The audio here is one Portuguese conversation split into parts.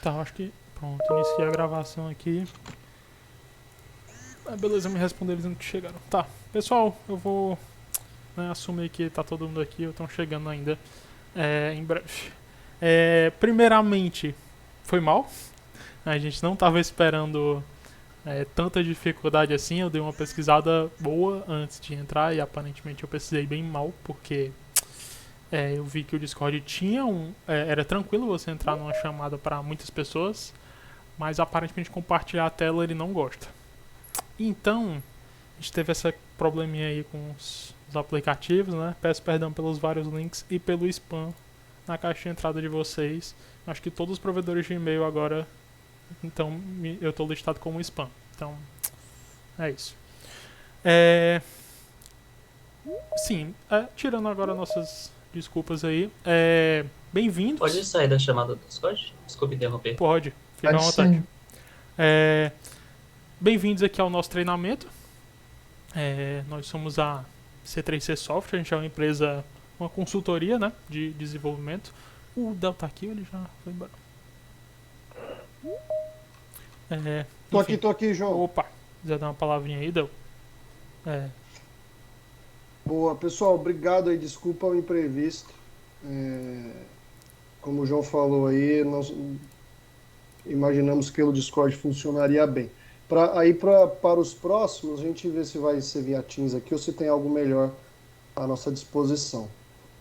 Tá, acho que... Pronto, iniciei a gravação aqui. Ah, beleza, me responderam dizendo que chegaram. Tá, pessoal, eu vou assumir que tá todo mundo aqui, eu tô chegando ainda em breve. Primeiramente, foi mal. A gente não tava esperando tanta dificuldade assim. Eu dei uma pesquisada boa antes de entrar e aparentemente eu pesquisei bem mal, porque eu vi que o Discord tinha era tranquilo você entrar numa chamada para muitas pessoas, mas aparentemente compartilhar a tela ele não gosta. Então, a gente teve essa probleminha aí com os aplicativos, né? Peço perdão pelos vários links e pelo spam na caixa de entrada de vocês. Acho que todos os provedores de e-mail agora, então eu estou listado como spam. Então, é isso. Sim, tirando agora nossas desculpas aí, bem-vindos. Pode sair da chamada do Discord? Desculpe interromper. Pode, fica à Pode vontade. sim. Bem-vindos aqui ao nosso treinamento. Nós somos a C3C Software, a gente é uma empresa, uma consultoria, né, de desenvolvimento. O Del tá aqui, ele já foi embora. Enfim. Tô aqui, João. Opa, quiser dar uma palavrinha aí, Del? Boa, pessoal, obrigado aí, desculpa o imprevisto. Como o João falou aí, nós imaginamos que pelo Discord funcionaria bem. Para os próximos, a gente vê se vai ser via Teams aqui ou se tem algo melhor à nossa disposição.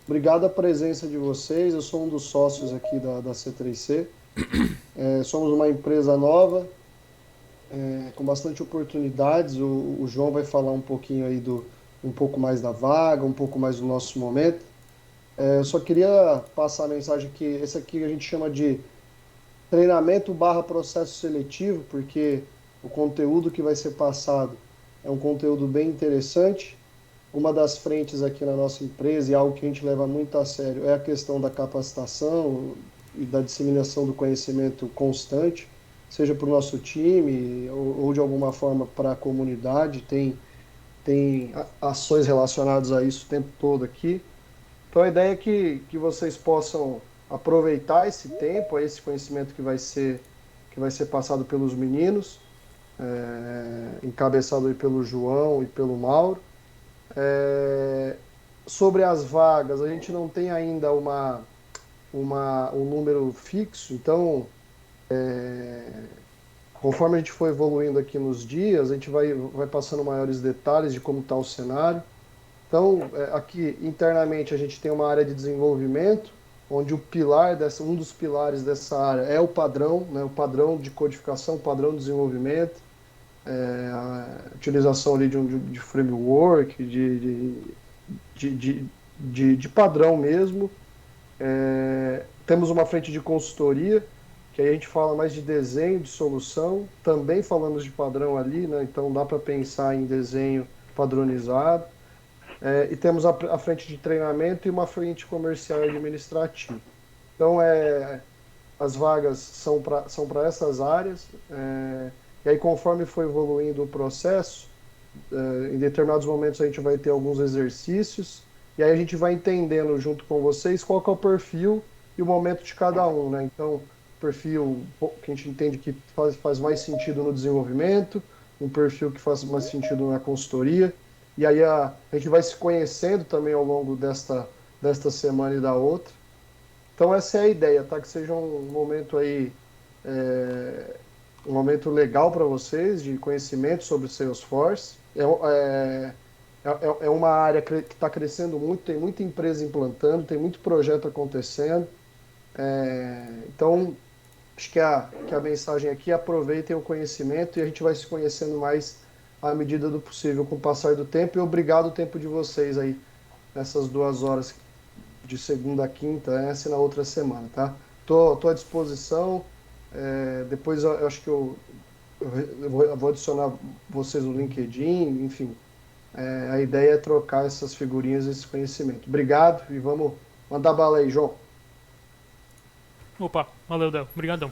Obrigado a presença de vocês, eu sou um dos sócios aqui da C3C. Somos uma empresa nova, com bastante oportunidades. O João vai falar um pouquinho aí um pouco mais da vaga, um pouco mais do nosso momento. Eu só queria passar a mensagem que esse aqui a gente chama de treinamento barra processo seletivo, porque o conteúdo que vai ser passado é um conteúdo bem interessante. Uma das frentes aqui na nossa empresa, e algo que a gente leva muito a sério, é a questão da capacitação e da disseminação do conhecimento constante, seja para o nosso time ou de alguma forma para a comunidade. Tem ações relacionadas a isso o tempo todo aqui. Então a ideia é que vocês possam aproveitar esse tempo, esse conhecimento que vai ser passado pelos meninos, encabeçado aí pelo João e pelo Mauro. Sobre as vagas, a gente não tem ainda um número fixo, então conforme a gente for evoluindo aqui nos dias, a gente vai passando maiores detalhes de como está o cenário. Então, aqui internamente a gente tem uma área de desenvolvimento, onde um dos pilares dessa área é o padrão, né, o padrão de codificação, o padrão de desenvolvimento, a utilização ali de framework, de padrão mesmo. Temos uma frente de consultoria, que aí a gente fala mais de desenho de solução, também falamos de padrão ali, né, então dá para pensar em desenho padronizado. E temos a frente de treinamento e uma frente comercial e administrativa. Então, as vagas são para essas áreas. E aí, conforme for evoluindo o processo, em determinados momentos a gente vai ter alguns exercícios, e aí a gente vai entendendo junto com vocês qual que é o perfil e o momento de cada um, né? Então, perfil que a gente entende que faz mais sentido no desenvolvimento, um perfil que faz mais sentido na consultoria. E aí a gente vai se conhecendo também ao longo desta semana e da outra. Então essa é a ideia, tá? Que seja um momento aí, um momento legal para vocês, de conhecimento sobre o Salesforce. É uma área que está crescendo muito, tem muita empresa implantando, tem muito projeto acontecendo. Então, acho que a mensagem aqui é: aproveitem o conhecimento e a gente vai se conhecendo mais à medida do possível com o passar do tempo. E obrigado o tempo de vocês aí nessas 2 horas de segunda a quinta, essa e na outra semana, tá? Tô à disposição. Depois eu acho que eu vou adicionar vocês no LinkedIn, enfim. A ideia é trocar essas figurinhas, esse conhecimento. Obrigado e vamos mandar bala aí, João. Opa, valeu, Del, obrigadão.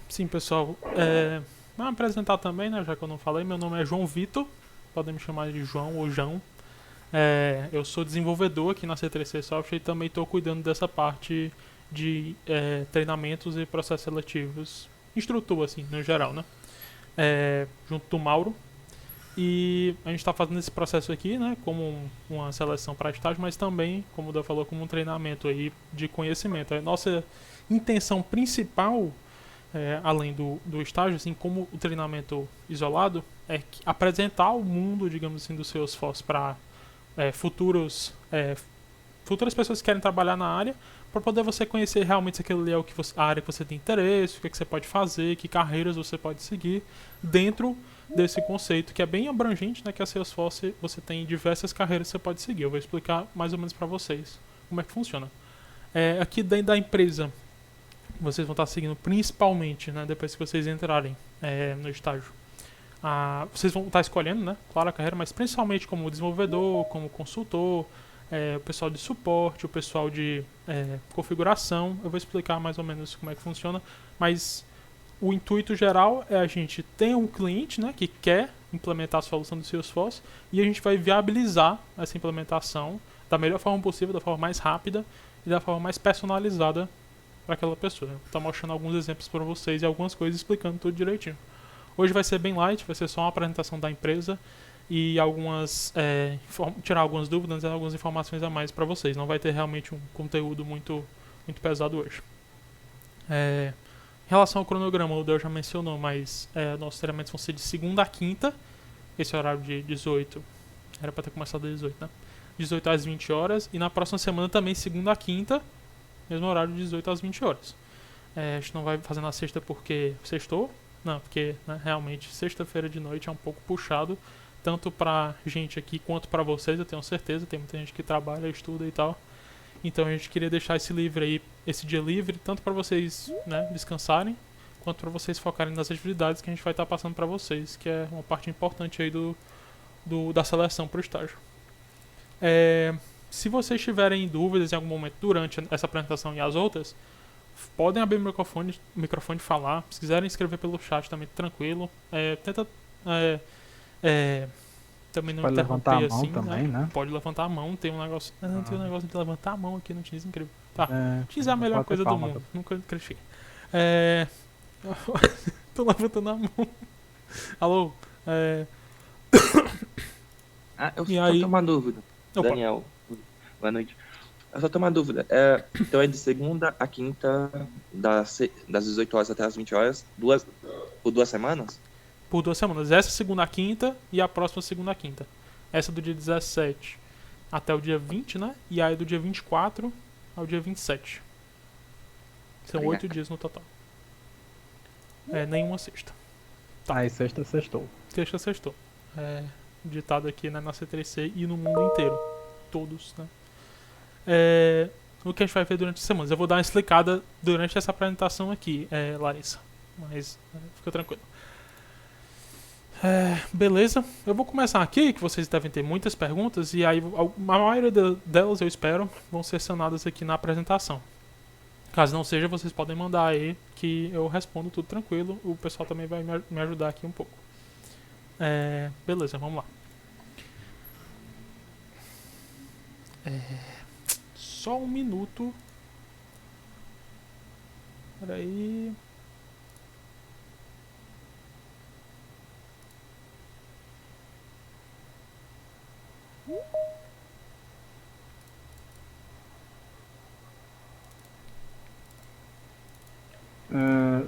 Sim, pessoal, vou me apresentar também, né, já que eu não falei. Meu nome é João Vitor, podem me chamar de João ou João. Eu sou desenvolvedor aqui na C3C Software e também estou cuidando dessa parte de treinamentos e processos seletivos. Instrutor, assim, no geral, né? Junto do Mauro. E a gente está fazendo esse processo aqui, né, como uma seleção para estágio, mas também, como o Dan falou, como um treinamento aí de conhecimento. A nossa intenção principal, além do estágio, assim, como o treinamento isolado, é apresentar o mundo, digamos assim, do Salesforce para futuras pessoas que querem trabalhar na área, para poder você conhecer realmente se aquilo ali é a área que você tem interesse, o que você pode fazer, que carreiras você pode seguir dentro desse conceito que é bem abrangente, né, que a Salesforce você tem diversas carreiras que você pode seguir. Eu vou explicar mais ou menos para vocês como é que funciona. Aqui dentro da empresa, vocês vão estar seguindo principalmente, né, depois que vocês entrarem no estágio. Vocês vão estar escolhendo, né, claro, a carreira, mas principalmente como desenvolvedor, como consultor, o pessoal de suporte, o pessoal de configuração. Eu vou explicar mais ou menos como é que funciona, mas o intuito geral é a gente ter um cliente, né, que quer implementar a solução do Salesforce e a gente vai viabilizar essa implementação da melhor forma possível, da forma mais rápida e da forma mais personalizada para aquela pessoa. Estou mostrando alguns exemplos para vocês e algumas coisas explicando tudo direitinho. Hoje vai ser bem light, vai ser só uma apresentação da empresa e tirar algumas dúvidas e algumas informações a mais para vocês. Não vai ter realmente um conteúdo muito, muito pesado hoje. Em relação ao cronograma, o Del já mencionou, mas nossos treinamentos vão ser de segunda a quinta, esse horário de 18, era para ter começado às 18, né? 18 às 20 horas, e na próxima semana também, segunda a quinta, mesmo horário de 18 às 20 horas. A gente não vai fazer na sexta porque sextou, não, porque né, realmente sexta-feira de noite é um pouco puxado, tanto pra gente aqui quanto pra vocês, eu tenho certeza, tem muita gente que trabalha, estuda e tal. Então a gente queria deixar esse dia livre, tanto para vocês, né, descansarem, quanto para vocês focarem nas atividades que a gente vai estar passando para vocês, que é uma parte importante aí da seleção para o estágio. Se vocês tiverem dúvidas em algum momento durante essa apresentação e as outras, podem abrir o microfone e falar. Se quiserem escrever pelo chat também, tranquilo. Tenta também não pode levantar a mão assim, também, né? Pode levantar a mão, tem um negócio. Tem um negócio de levantar a mão aqui no Teams, incrível. Tá. Teams é a melhor coisa do mundo. Nunca critiquei. Tô levantando a mão. Alô? Eu só tenho uma dúvida. Opa. Daniel, boa noite. Eu só tenho uma dúvida. Então é de segunda a quinta, das 18 horas até as 20 horas, por 2 semanas? Por 2 semanas. Essa segunda a quinta e a próxima segunda a quinta. Essa do dia 17 até o dia 20, né? E aí do dia 24 ao dia 27. São 8 dias no total. Nenhuma sexta. Tá. Aí sexta, sextou. Sexta, sextou. Ditado aqui na C3C e no mundo inteiro. Todos, né? O que a gente vai ver durante as semanas. Eu vou dar uma explicada durante essa apresentação aqui, Larissa. Mas fica tranquilo. Beleza, eu vou começar aqui, que vocês devem ter muitas perguntas, e aí a maioria delas, eu espero, vão ser sanadas aqui na apresentação. Caso não seja, vocês podem mandar aí, que eu respondo tudo tranquilo, o pessoal também vai me ajudar aqui um pouco. Beleza, vamos lá. Só um minuto. Peraí.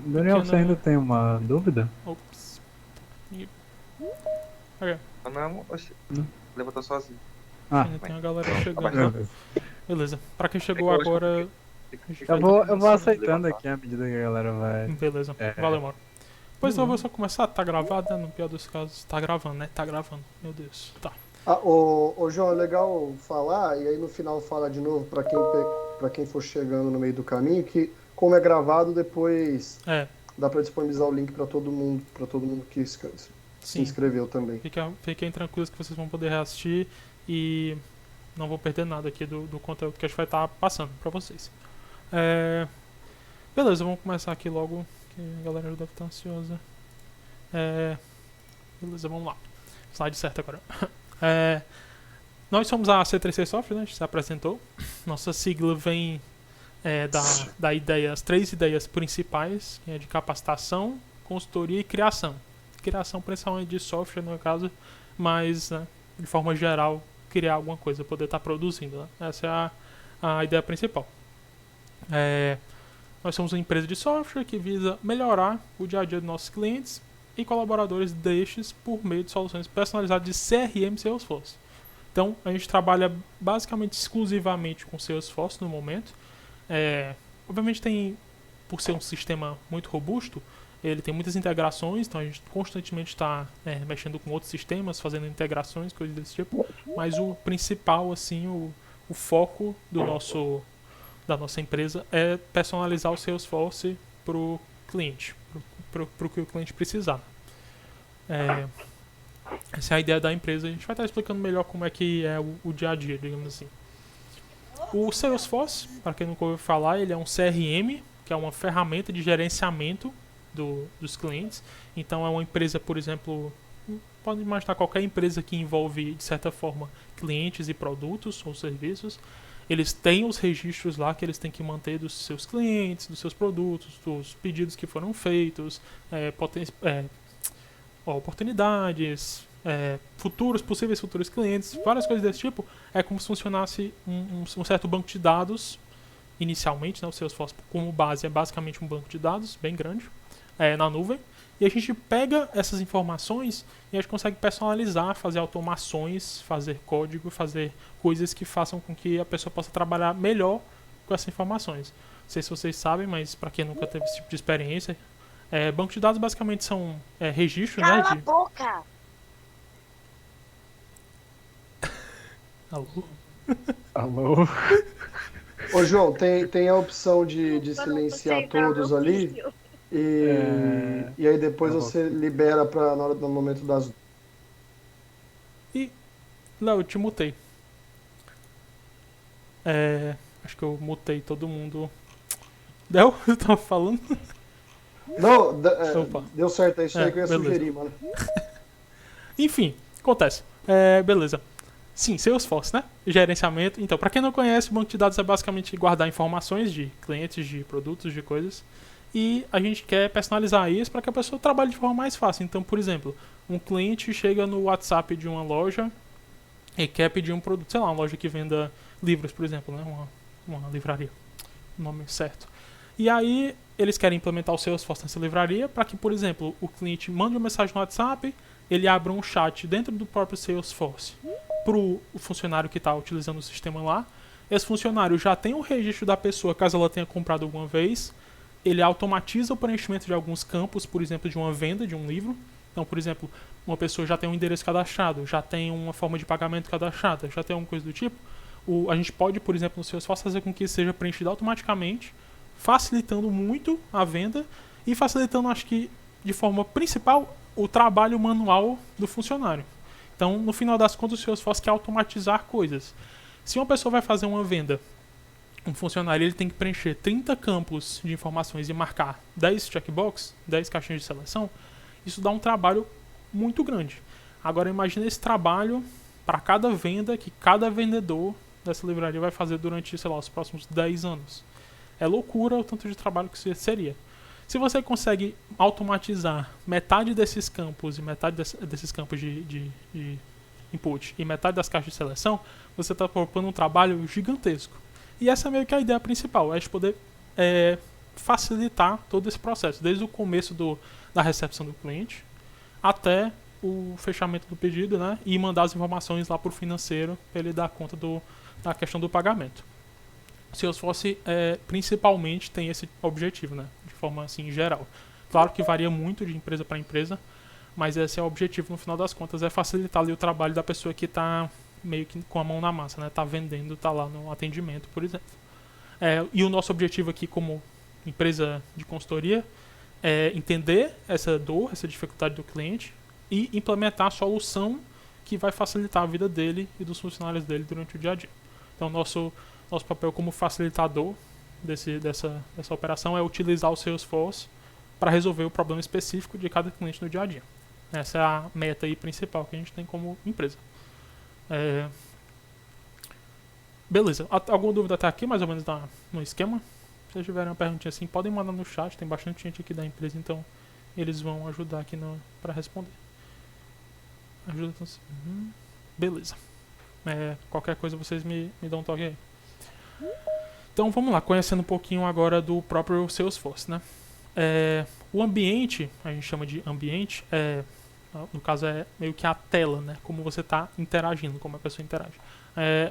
Daniel, você ainda tem uma dúvida? Ops. Okay. Não, levantou sozinho. Ainda tem a galera chegando. Beleza. Pra quem chegou agora... Eu vou aceitando aqui à medida que a galera vai... Beleza. Valeu, Mauro. Pois então eu vou só começar. Tá gravado, né? No pior dos casos. Tá gravando, né? Tá gravando. Meu Deus. Tá. Ô João, é legal falar, e aí no final fala de novo pra quem for chegando no meio do caminho, que como é gravado, depois dá pra disponibilizar o link pra todo mundo que se inscreveu também. Fiquem tranquilos que vocês vão poder reassistir e não vão perder nada aqui do conteúdo que a gente vai estar passando pra vocês. Beleza, vamos começar aqui logo, que a galera já deve estar ansiosa. Beleza, vamos lá. Slide certo agora. Nós somos a C3C Software, né? A gente se apresentou. Nossa sigla vem da ideia, as 3 ideias principais, que é de capacitação, consultoria e criação. Criação principalmente de software, no caso, mas, né, de forma geral, criar alguma coisa, poder estar produzindo. Né? Essa é a ideia principal. Nós somos uma empresa de software que visa melhorar o dia a dia dos nossos clientes e colaboradores destes por meio de soluções personalizadas de CRM e Salesforce. Então, a gente trabalha basicamente exclusivamente com Salesforce no momento. Obviamente por ser um sistema muito robusto, ele tem muitas integrações, então a gente constantemente está mexendo com outros sistemas, fazendo integrações, coisas desse tipo. Mas o principal, assim, o foco da nossa empresa é personalizar o Salesforce para o cliente, para o que o cliente precisar. Essa é a ideia da empresa. A gente vai estar explicando melhor como é que é o dia a dia, digamos assim. O Salesforce, para quem nunca ouviu falar, ele é um CRM, que é uma ferramenta de gerenciamento dos clientes. Então é uma empresa, por exemplo, pode imaginar qualquer empresa que envolve, de certa forma, clientes e produtos ou serviços. Eles têm os registros lá que eles têm que manter dos seus clientes, dos seus produtos, dos pedidos que foram feitos, oportunidades, possíveis futuros clientes, várias coisas desse tipo. É como se funcionasse um certo banco de dados inicialmente, né? O Salesforce como base é basicamente um banco de dados bem grande na nuvem. E a gente pega essas informações e a gente consegue personalizar, fazer automações, fazer código, fazer coisas que façam com que a pessoa possa trabalhar melhor com essas informações. Não sei se vocês sabem, mas para quem nunca teve esse tipo de experiência, banco de dados basicamente são registros, né? Cala a boca! Alô? Alô? Ô, João, tem a opção de silenciar todos ali. E aí depois você libera para no momento das. E, Léo, eu te mutei. Acho que eu mutei todo mundo. Deu? Eu tava falando? Não, Opa. deu certo, é isso aí que eu ia beleza. sugerir, mano. Enfim, acontece. Beleza. Sim, Salesforce, né? Gerenciamento. Então, para quem não conhece, o banco de dados é basicamente guardar informações de clientes, de produtos, de coisas. E a gente quer personalizar isso para que a pessoa trabalhe de forma mais fácil. Então, por exemplo, um cliente chega no WhatsApp de uma loja e quer pedir um produto, sei lá, uma loja que venda livros, por exemplo, né? Uma livraria, o nome certo. E aí, eles querem implementar o Salesforce nessa livraria para que, por exemplo, o cliente mande uma mensagem no WhatsApp, ele abra um chat dentro do próprio Salesforce para o funcionário que está utilizando o sistema lá. Esse funcionário já tem o registro da pessoa, caso ela tenha comprado alguma vez. Ele automatiza o preenchimento de alguns campos, por exemplo, de uma venda de um livro. Então, por exemplo, uma pessoa já tem um endereço cadastrado, já tem uma forma de pagamento cadastrada, já tem alguma coisa do tipo. A gente pode, por exemplo, no Salesforce fazer com que isso seja preenchido automaticamente, facilitando muito a venda e facilitando, acho que, de forma principal, o trabalho manual do funcionário. Então, no final das contas, o Salesforce quer automatizar coisas. Se uma pessoa vai fazer uma venda, um funcionário ele tem que preencher 30 campos de informações e marcar 10 checkbox, 10 caixinhas de seleção, isso dá um trabalho muito grande. Agora imagine esse trabalho para cada venda que cada vendedor dessa livraria vai fazer durante, sei lá, os próximos 10 anos. É loucura o tanto de trabalho que isso seria. Se você consegue automatizar metade desses campos e metade desses campos de input e metade das caixas de seleção, você está propondo um trabalho gigantesco. E essa é meio que a ideia principal, é de poder facilitar todo esse processo, desde o começo da recepção do cliente até o fechamento do pedido, né, e mandar as informações lá para o financeiro para ele dar conta da questão do pagamento. O Salesforce principalmente tem esse objetivo, né, de forma assim geral. Claro que varia muito de empresa para empresa, mas esse é o objetivo no final das contas, é facilitar ali o trabalho da pessoa que está meio que com a mão na massa, né? Tá vendendo, tá lá no atendimento, por exemplo. E o nosso objetivo aqui como empresa de consultoria é entender essa dor, essa dificuldade do cliente e implementar a solução que vai facilitar a vida dele e dos funcionários dele durante o dia a dia. Então, nosso papel como facilitador dessa operação é utilizar o Salesforce para resolver o problema específico de cada cliente no dia a dia. Essa é a meta aí principal que a gente tem como empresa. Beleza. Alguma dúvida até aqui, mais ou menos no esquema? Se vocês tiverem uma perguntinha assim, podem mandar no chat. Tem bastante gente aqui da empresa, então eles vão ajudar aqui pra responder. Ajuda então. Beleza. Qualquer coisa vocês me dão um toque aí. Então vamos lá, conhecendo um pouquinho agora do próprio Salesforce, né? O ambiente, a gente chama de ambiente, no caso é meio que a tela, né? Como você está interagindo, como a pessoa interage.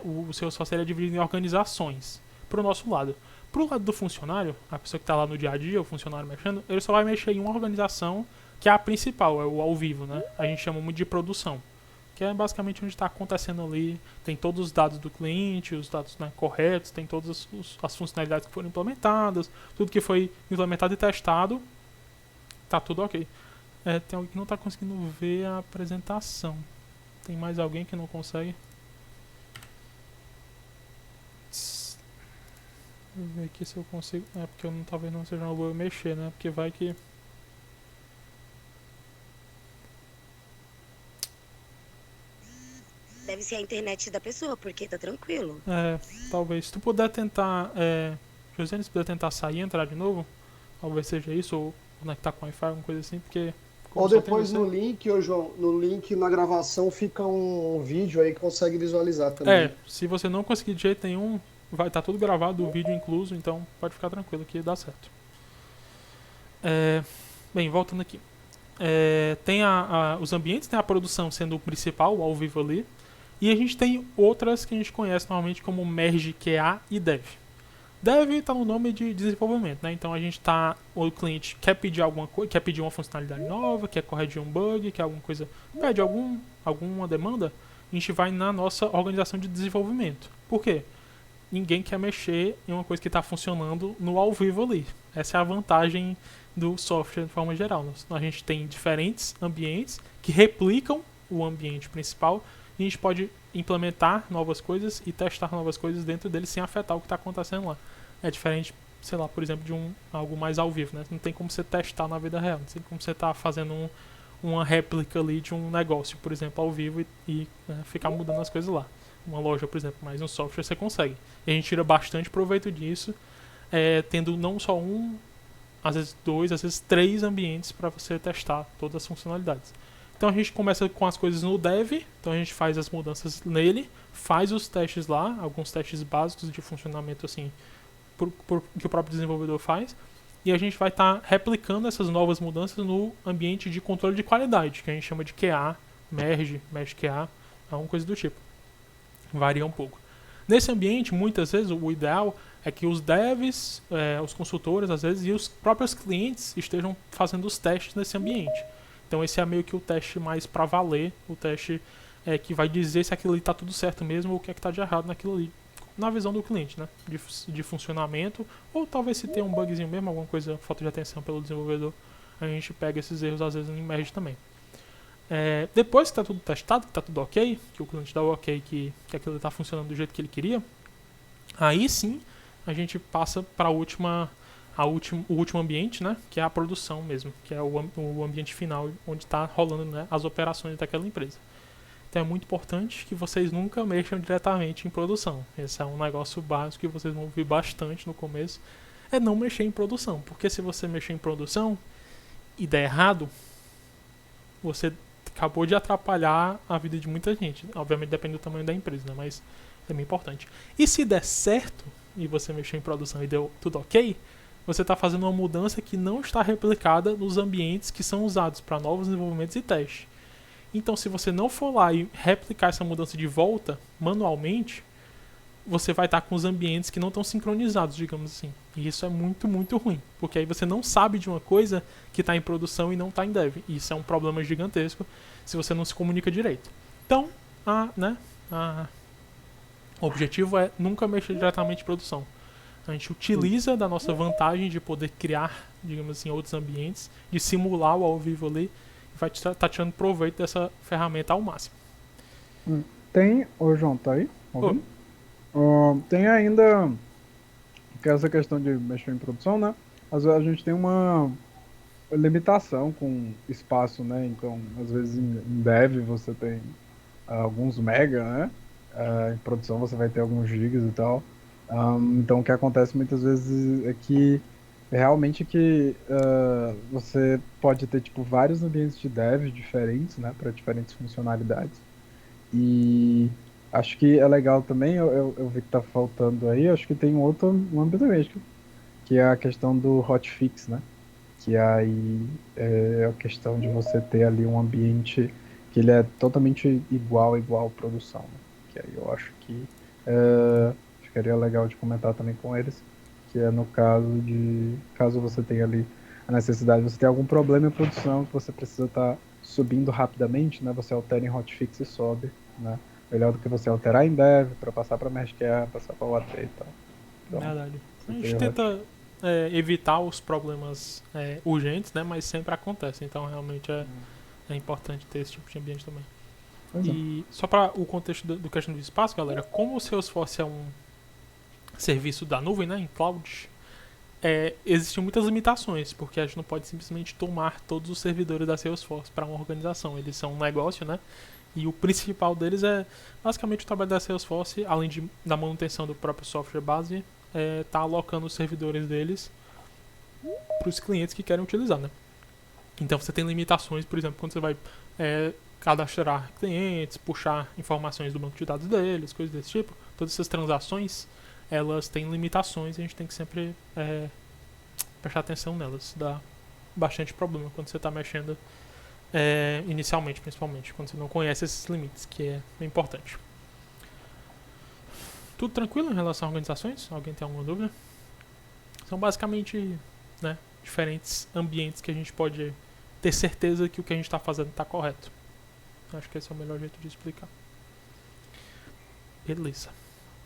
O Salesforce é dividido em organizações, para o nosso lado. Para o lado do funcionário, a pessoa que está lá no dia a dia, o funcionário mexendo, ele só vai mexer em uma organização que é a principal, é o ao vivo, né? A gente chama muito de produção, que é basicamente onde está acontecendo ali, tem todos os dados do cliente, os dados, né, corretos, tem todas as funcionalidades que foram implementadas, tudo que foi implementado e testado, tá tudo ok. Tem alguém que não está conseguindo ver a apresentação. Tem mais alguém que não consegue? Deixa eu ver aqui se eu consigo. Porque talvez não seja uma boa mexer, né? Porque vai que... Deve ser a internet da pessoa, porque tá tranquilo. Talvez. Se tu puder tentar... Josiane, se puder tentar sair e entrar de novo, talvez seja isso, ou conectar com Wi-Fi, alguma coisa assim, porque... Ou depois no link, João, no link na gravação fica um vídeo aí que consegue visualizar também. Se você não conseguir de jeito nenhum, vai estar tudo gravado, o vídeo incluso, então pode ficar tranquilo que dá certo. Bem, voltando aqui. Tem os ambientes, tem a produção sendo o principal, o ao vivo ali, e a gente tem outras que a gente conhece normalmente como Merge, QA e Dev. Dev está no nome de desenvolvimento, né? Então o cliente quer pedir alguma coisa, quer pedir uma funcionalidade nova, quer corrigir um bug, quer alguma coisa, pede alguma demanda, a gente vai na nossa organização de desenvolvimento. Por quê? Ninguém quer mexer em uma coisa que está funcionando no ao vivo ali. Essa é a vantagem do software de forma geral. A gente tem diferentes ambientes que replicam o ambiente principal e a gente pode implementar novas coisas e testar novas coisas dentro dele sem afetar o que está acontecendo lá. É diferente, sei lá, por exemplo, de algo mais ao vivo, né? Não tem como você testar na vida real, não tem como você estar fazendo uma réplica ali de um negócio, por exemplo, ao vivo e ficar mudando as coisas lá. Uma loja, por exemplo, mas um software você consegue. E a gente tira bastante proveito disso, tendo não só às vezes 2, às vezes 3 ambientes para você testar todas as funcionalidades. Então a gente começa com as coisas no dev, então a gente faz as mudanças nele, faz os testes lá, alguns testes básicos de funcionamento assim, que o próprio desenvolvedor faz, e a gente vai estar replicando essas novas mudanças no ambiente de controle de qualidade, que a gente chama de QA, Merge QA, alguma coisa do tipo. Varia um pouco. Nesse ambiente, muitas vezes, o ideal é que os devs, os consultores, às vezes, e os próprios clientes estejam fazendo os testes nesse ambiente. Então esse é meio que o teste mais para valer, o teste que vai dizer se aquilo ali está tudo certo mesmo ou o que é que está de errado naquilo ali, na visão do cliente, né? De funcionamento, ou talvez se tem um bugzinho mesmo, alguma coisa, falta de atenção pelo desenvolvedor, a gente pega esses erros às vezes em merge também. Depois que está tudo testado, que está tudo ok, que o cliente dá o ok, que aquilo está funcionando do jeito que ele queria, aí sim a gente passa para o último ambiente, né, que é a produção mesmo, que é o ambiente final, onde está rolando, né, as operações daquela empresa. Então é muito importante que vocês nunca mexam diretamente em produção. Esse é um negócio básico que vocês vão ouvir bastante no começo, é não mexer em produção, porque se você mexer em produção e der errado, você acabou de atrapalhar a vida de muita gente. Obviamente depende do tamanho da empresa, né, mas é bem importante. E se der certo, e você mexeu em produção e deu tudo ok, você está fazendo uma mudança que não está replicada nos ambientes que são usados para novos desenvolvimentos e testes. Então, se você não for lá e replicar essa mudança de volta manualmente, você vai estar com os ambientes que não estão sincronizados, digamos assim. E isso é muito, muito ruim, porque aí você não sabe de uma coisa que está em produção e não está em dev. E isso é um problema gigantesco se você não se comunica direito. Então, o objetivo é nunca mexer diretamente em produção. A gente utiliza da nossa vantagem de poder criar, digamos assim, outros ambientes, de simular o ao vivo ali, e vai estar tirando proveito dessa ferramenta ao máximo. Tem... Ô, João, tá aí? Tem ainda que essa questão de mexer em produção, né? Às vezes a gente tem uma limitação com espaço, né? Então, às vezes em dev você tem alguns mega, né? Em produção você vai ter alguns gigas e tal. Então o que acontece muitas vezes é que realmente você pode ter tipo vários ambientes de dev diferentes, né, para diferentes funcionalidades. E acho que é legal também, eu vi que tá faltando aí, acho que tem um âmbito também, acho que é a questão do hotfix, né? Que aí é a questão de você ter ali um ambiente que ele é totalmente igual à produção, né? Que aí eu acho que ficaria legal de comentar também com eles, que é no caso você tenha ali a necessidade, você tem algum problema em produção que você precisa estar subindo rapidamente, né? Você altera em hotfix e sobe, né? Melhor do que você alterar em dev para passar para MeshQA, passar para UAT e tal. Então, Verdade. A você gente tem tenta evitar os problemas urgentes, né? Mas sempre acontece. Então realmente é importante ter esse tipo de ambiente também. Pois é. E só para o contexto do questão do espaço, galera, como o Salesforce é um serviço da nuvem, né, em cloud, existem muitas limitações, porque a gente não pode simplesmente tomar todos os servidores da Salesforce para uma organização. Eles são um negócio, né? E o principal deles é basicamente o trabalho da Salesforce, além da manutenção do próprio software base, tá alocando os servidores deles para os clientes que querem utilizar, né? Então você tem limitações, por exemplo, quando você vai cadastrar clientes, puxar informações do banco de dados deles, coisas desse tipo. Todas essas transações, elas têm limitações e a gente tem que sempre prestar atenção nelas. Dá bastante problema quando você está mexendo inicialmente, principalmente, quando você não conhece esses limites, que é importante. Tudo tranquilo em relação a organizações? Alguém tem alguma dúvida? São basicamente, né, diferentes ambientes que a gente pode ter certeza que o que a gente está fazendo está correto. Acho que esse é o melhor jeito de explicar. Beleza.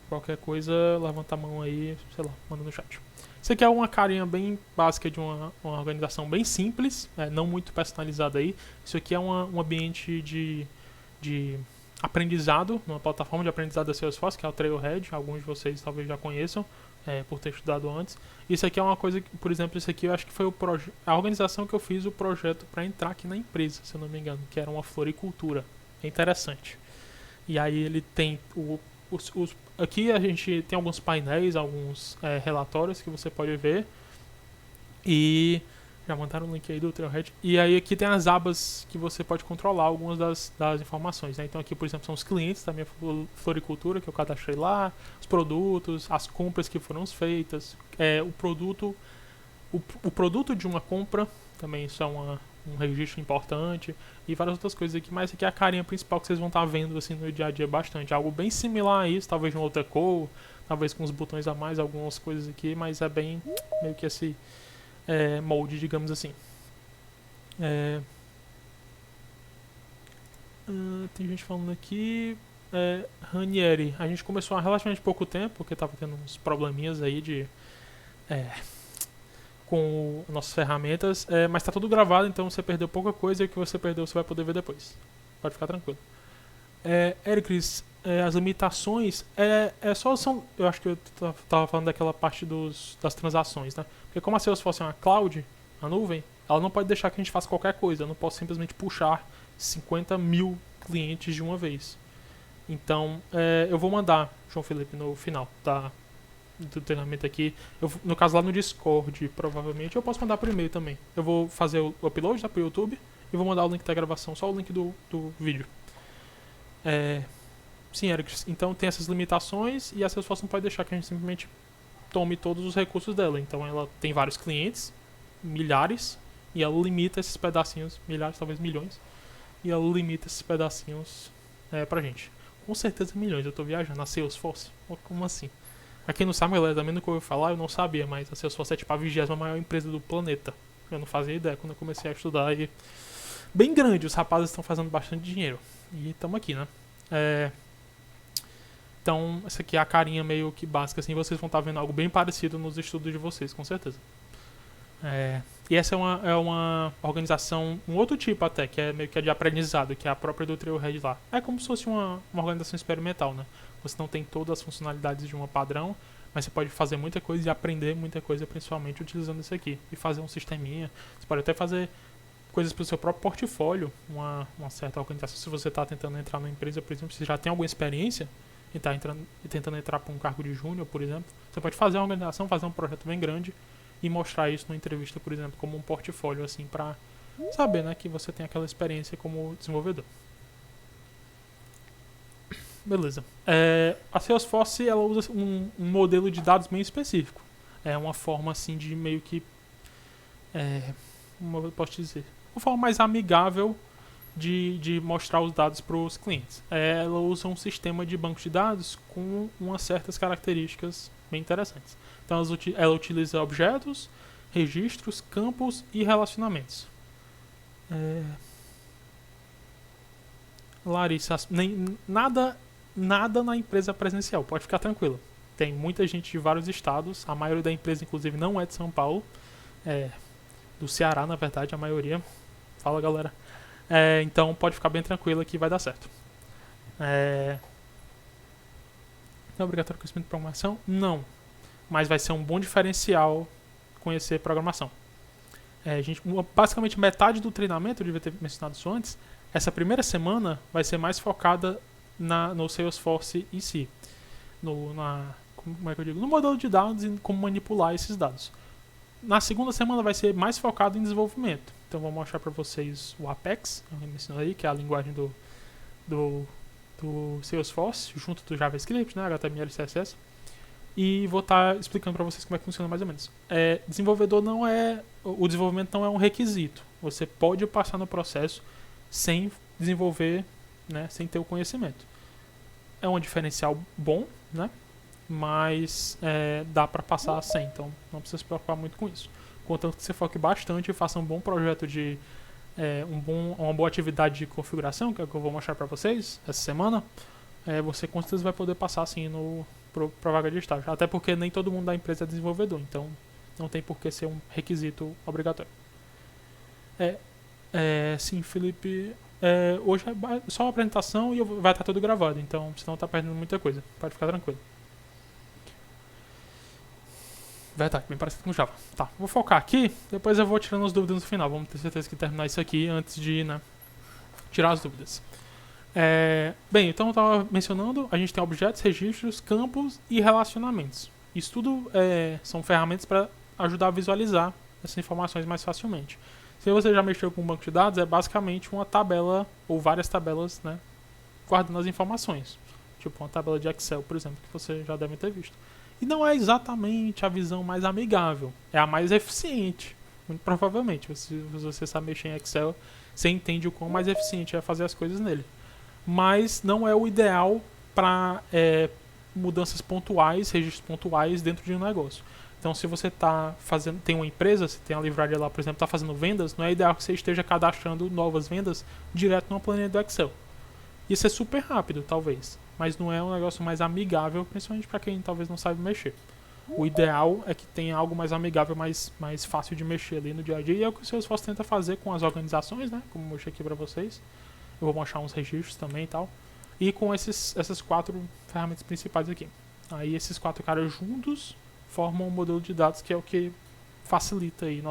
Qualquer coisa, levanta a mão aí, sei lá, manda no chat. Isso aqui é uma carinha bem básica de uma organização bem simples, não muito personalizada aí. Isso aqui é um ambiente de aprendizado, uma plataforma de aprendizado da Salesforce, que é o Trailhead. Alguns de vocês talvez já conheçam, por ter estudado antes. Isso aqui é uma coisa que, por exemplo, isso aqui eu acho que foi a organização que eu fiz o projeto para entrar aqui na empresa, se eu não me engano, que era uma floricultura. É interessante. E aí ele tem aqui a gente tem alguns painéis, alguns relatórios que você pode ver. E já mandaram o link aí do Trailhead. E aí aqui tem as abas que você pode controlar algumas das informações, né? Então aqui, por exemplo, são os clientes da minha floricultura que eu cadastrei lá, os produtos, as compras que foram feitas, o produto de uma compra, também isso é um registro importante, e várias outras coisas aqui, mas aqui é a carinha principal que vocês vão estar vendo assim no dia a dia bastante. Algo bem similar a isso, talvez em outra cor, talvez com uns botões a mais, algumas coisas aqui, mas é bem meio que esse molde, digamos assim. Tem gente falando aqui. Ranieri, a gente começou há relativamente pouco tempo, porque estava tendo uns probleminhas aí com nossas ferramentas, mas está tudo gravado, então você perdeu pouca coisa e o que você perdeu você vai poder ver depois. Pode ficar tranquilo. Ericris, as limitações só são. Eu acho que eu estava falando daquela parte das transações, né? Porque como a Salesforce é uma cloud, a nuvem, ela não pode deixar que a gente faça qualquer coisa. Eu não posso simplesmente puxar 50 mil clientes de uma vez. Então, eu vou mandar, João Felipe, no final do treinamento aqui. No caso lá no Discord, provavelmente. Eu posso mandar por e-mail também. Eu vou fazer o upload para o YouTube e vou mandar o link da gravação, só o link do vídeo. Sim, Eric. Então tem essas limitações e a Salesforce não pode deixar que a gente simplesmente tome todos os recursos dela. Então ela tem vários clientes, milhares, e ela limita esses pedacinhos, milhares, talvez milhões, e ela limita esses pedacinhos pra gente. Com certeza milhões, eu tô viajando. A Salesforce? Como assim? Pra quem não sabe, galera, também nunca ouviu falar, eu não sabia, mas a Salesforce é tipo a 20ª maior empresa do planeta. Eu não fazia ideia quando eu comecei a estudar. E bem grande, os rapazes estão fazendo bastante dinheiro. E estamos aqui, né? Então, essa aqui é a carinha meio que básica, assim, vocês vão estar vendo algo bem parecido nos estudos de vocês, com certeza. E essa é uma organização, um outro tipo até, que é meio que de aprendizado, que é a própria do Trailhead lá. É como se fosse uma organização experimental, né? Você não tem todas as funcionalidades de uma padrão, mas você pode fazer muita coisa e aprender muita coisa, principalmente utilizando isso aqui. E fazer um sisteminha. Você pode até fazer coisas para o seu próprio portfólio, uma certa organização. Se você está tentando entrar na empresa, por exemplo, se já tem alguma experiência, e tá tentando entrar para um cargo de júnior, por exemplo, você pode fazer uma organização, fazer um projeto bem grande e mostrar isso numa entrevista, por exemplo, como um portfólio, assim, para saber, né, que você tem aquela experiência como desenvolvedor. Beleza. A Salesforce, ela usa um modelo de dados bem específico. É uma forma, assim, de meio que... como eu posso dizer? Uma forma mais amigável de mostrar os dados para os clientes. Ela usa um sistema de banco de dados com umas certas características bem interessantes. Então, ela utiliza objetos, registros, campos e relacionamentos. Larissa, nada na empresa presencial, pode ficar tranquila. Tem muita gente de vários estados, a maioria da empresa, inclusive, não é de São Paulo, do Ceará, na verdade, a maioria. Fala, galera. Então, pode ficar bem tranquila que vai dar certo. É obrigatório conhecimento de programação? Não. Mas vai ser um bom diferencial conhecer programação. Basicamente, metade do treinamento, eu devia ter mencionado isso antes, essa primeira semana vai ser mais focada no Salesforce em si. Como é que eu digo? No modelo de dados e como manipular esses dados. Na segunda semana vai ser mais focado em desenvolvimento. Então, vou mostrar para vocês o Apex, que eu mencionei aí, que é a linguagem do Salesforce, junto do JavaScript, né, HTML e CSS. E vou estar explicando para vocês como é que funciona mais ou menos. O desenvolvimento não é um requisito. Você pode passar no processo sem desenvolver, né, sem ter o conhecimento. É um diferencial bom, né, mas dá para passar sem, então não precisa se preocupar muito com isso. Contanto que você foque bastante e faça um bom projeto de uma boa atividade de configuração, que é o que eu vou mostrar para vocês essa semana, você com certeza vai poder passar assim para vaga de estágio. Até porque nem todo mundo da empresa é desenvolvedor, então não tem por que ser um requisito obrigatório. Sim, Felipe. Hoje é só uma apresentação e vai estar tudo gravado, então você não está perdendo muita coisa, pode ficar tranquilo. Verdade, bem parecido com Java. Tá, vou focar aqui, depois eu vou tirando as dúvidas no final. Vamos ter certeza que terminar isso aqui antes de, né, tirar as dúvidas. Bem, então eu estava mencionando, a gente tem objetos, registros, campos e relacionamentos. Isso tudo são ferramentas para ajudar a visualizar essas informações mais facilmente. Se você já mexeu com um banco de dados, é basicamente uma tabela ou várias tabelas, né, guardando as informações. Tipo uma tabela de Excel, por exemplo, que você já deve ter visto. E não é exatamente a visão mais amigável, é a mais eficiente, muito provavelmente. Se você sabe mexer em Excel, você entende o quão mais eficiente é fazer as coisas nele. Mas não é o ideal para mudanças pontuais, registros pontuais dentro de um negócio. Então, se você tem uma empresa, se tem a livraria lá, por exemplo, está fazendo vendas, não é ideal que você esteja cadastrando novas vendas direto numa planilha do Excel. Isso é super rápido, talvez, mas não é um negócio mais amigável, principalmente para quem talvez não sabe mexer. O ideal é que tenha algo mais amigável, mais fácil de mexer ali no dia a dia, e é o que o Salesforce tenta fazer com as organizações, né? Como eu mostrei aqui para vocês. Eu vou mostrar uns registros também e tal. E com essas 4 ferramentas principais aqui. Aí esses 4 caras juntos formam um modelo de dados que é o que facilita aí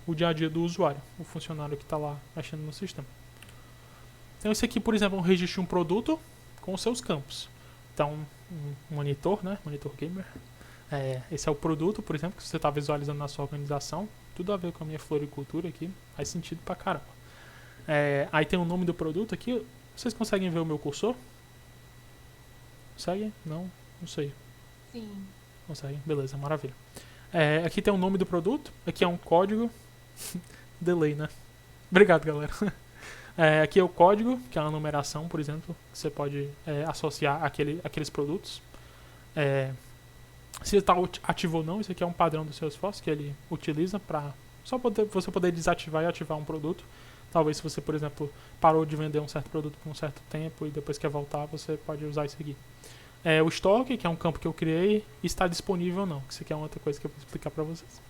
o dia a dia do usuário, o funcionário que está lá mexendo no sistema. Então esse aqui, por exemplo, é um registro de um produto com os seus campos. Então, um monitor, né? Monitor gamer. Esse é o produto, por exemplo, que você está visualizando na sua organização. Tudo a ver com a minha floricultura aqui. Faz sentido pra caramba. Aí tem o nome do produto aqui. Vocês conseguem ver o meu cursor? Conseguem? Não sei. Sim. Conseguem? Beleza, maravilha. Aqui tem o nome do produto. Aqui é um código. Delay, né? Obrigado, galera. Aqui é o código, que é uma numeração, por exemplo, que você pode associar aqueles produtos. Se está ativo ou não, isso aqui é um padrão do Salesforce que ele utiliza para você poder desativar e ativar um produto. Talvez se você, por exemplo, parou de vender um certo produto por um certo tempo e depois quer voltar, você pode usar isso aqui. O estoque, que é um campo que eu criei, está disponível ou não. Isso aqui é outra coisa que eu vou explicar para vocês.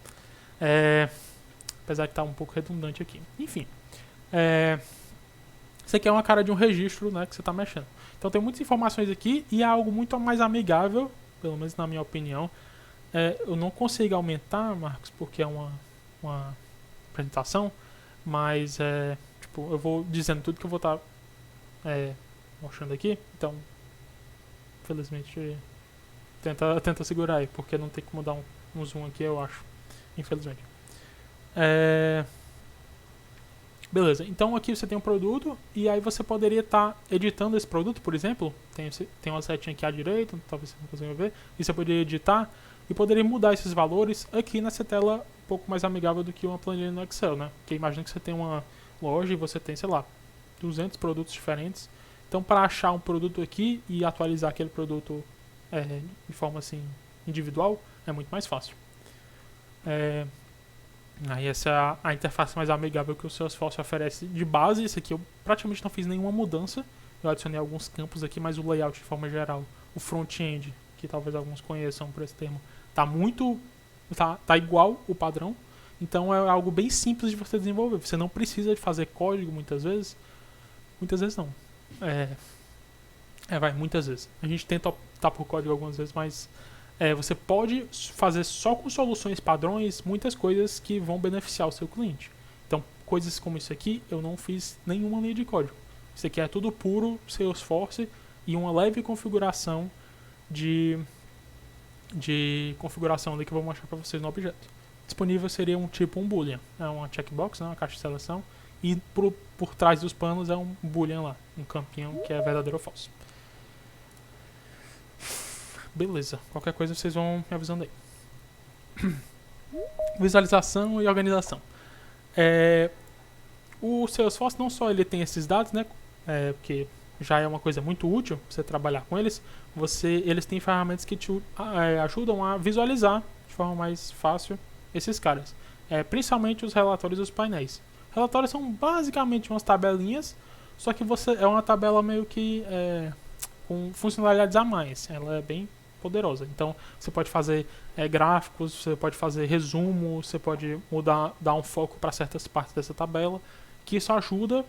Apesar de estar um pouco redundante aqui. Enfim. Isso aqui é uma cara de um registro, né, que você está mexendo. Então tem muitas informações aqui e é algo muito mais amigável, pelo menos na minha opinião. Eu não consigo aumentar, Marcos, porque é uma apresentação, mas eu vou dizendo tudo que eu vou estar mostrando aqui. Então, infelizmente, tenta segurar aí, porque não tem como dar um zoom aqui, eu acho. Infelizmente. Beleza, então aqui você tem um produto e aí você poderia estar editando esse produto, por exemplo. Tem uma setinha aqui à direita, talvez você não consiga ver. E você poderia editar e poderia mudar esses valores aqui nessa tela um pouco mais amigável do que uma planilha no Excel, né? Porque imagina que você tem uma loja e você tem, sei lá, 200 produtos diferentes. Então, para achar um produto aqui e atualizar aquele produto de forma assim individual, é muito mais fácil. Aí essa é a interface mais amigável que o Salesforce oferece de base. Isso aqui eu praticamente não fiz nenhuma mudança. Eu adicionei alguns campos aqui, mas o layout de forma geral, o front-end, que talvez alguns conheçam por esse termo, tá igual o padrão. Então é algo bem simples de você desenvolver. Você não precisa de fazer código muitas vezes. Muitas vezes não. Muitas vezes. A gente tenta optar por código algumas vezes, mas você pode fazer só com soluções padrões muitas coisas que vão beneficiar o seu cliente. Então, coisas como isso aqui, eu não fiz nenhuma linha de código. Isso aqui é tudo puro Salesforce e uma leve configuração de configuração ali que eu vou mostrar para vocês no objeto. Disponível seria um boolean, uma checkbox, né, uma caixa de seleção, e por trás dos panos é um boolean lá, um campinho que é verdadeiro ou falso. Beleza, qualquer coisa vocês vão me avisando aí. Visualização e organização. O Salesforce não só ele tem esses dados, né, porque já é uma coisa muito útil você trabalhar com eles. Eles têm ferramentas que te ajudam a visualizar de forma mais fácil esses caras. Principalmente os relatórios dos painéis. Relatórios são basicamente umas tabelinhas, só que é uma tabela meio que com funcionalidades a mais. Ela é bem poderosa. Então você pode fazer gráficos, você pode fazer resumo, você pode dar um foco para certas partes dessa tabela, que isso ajuda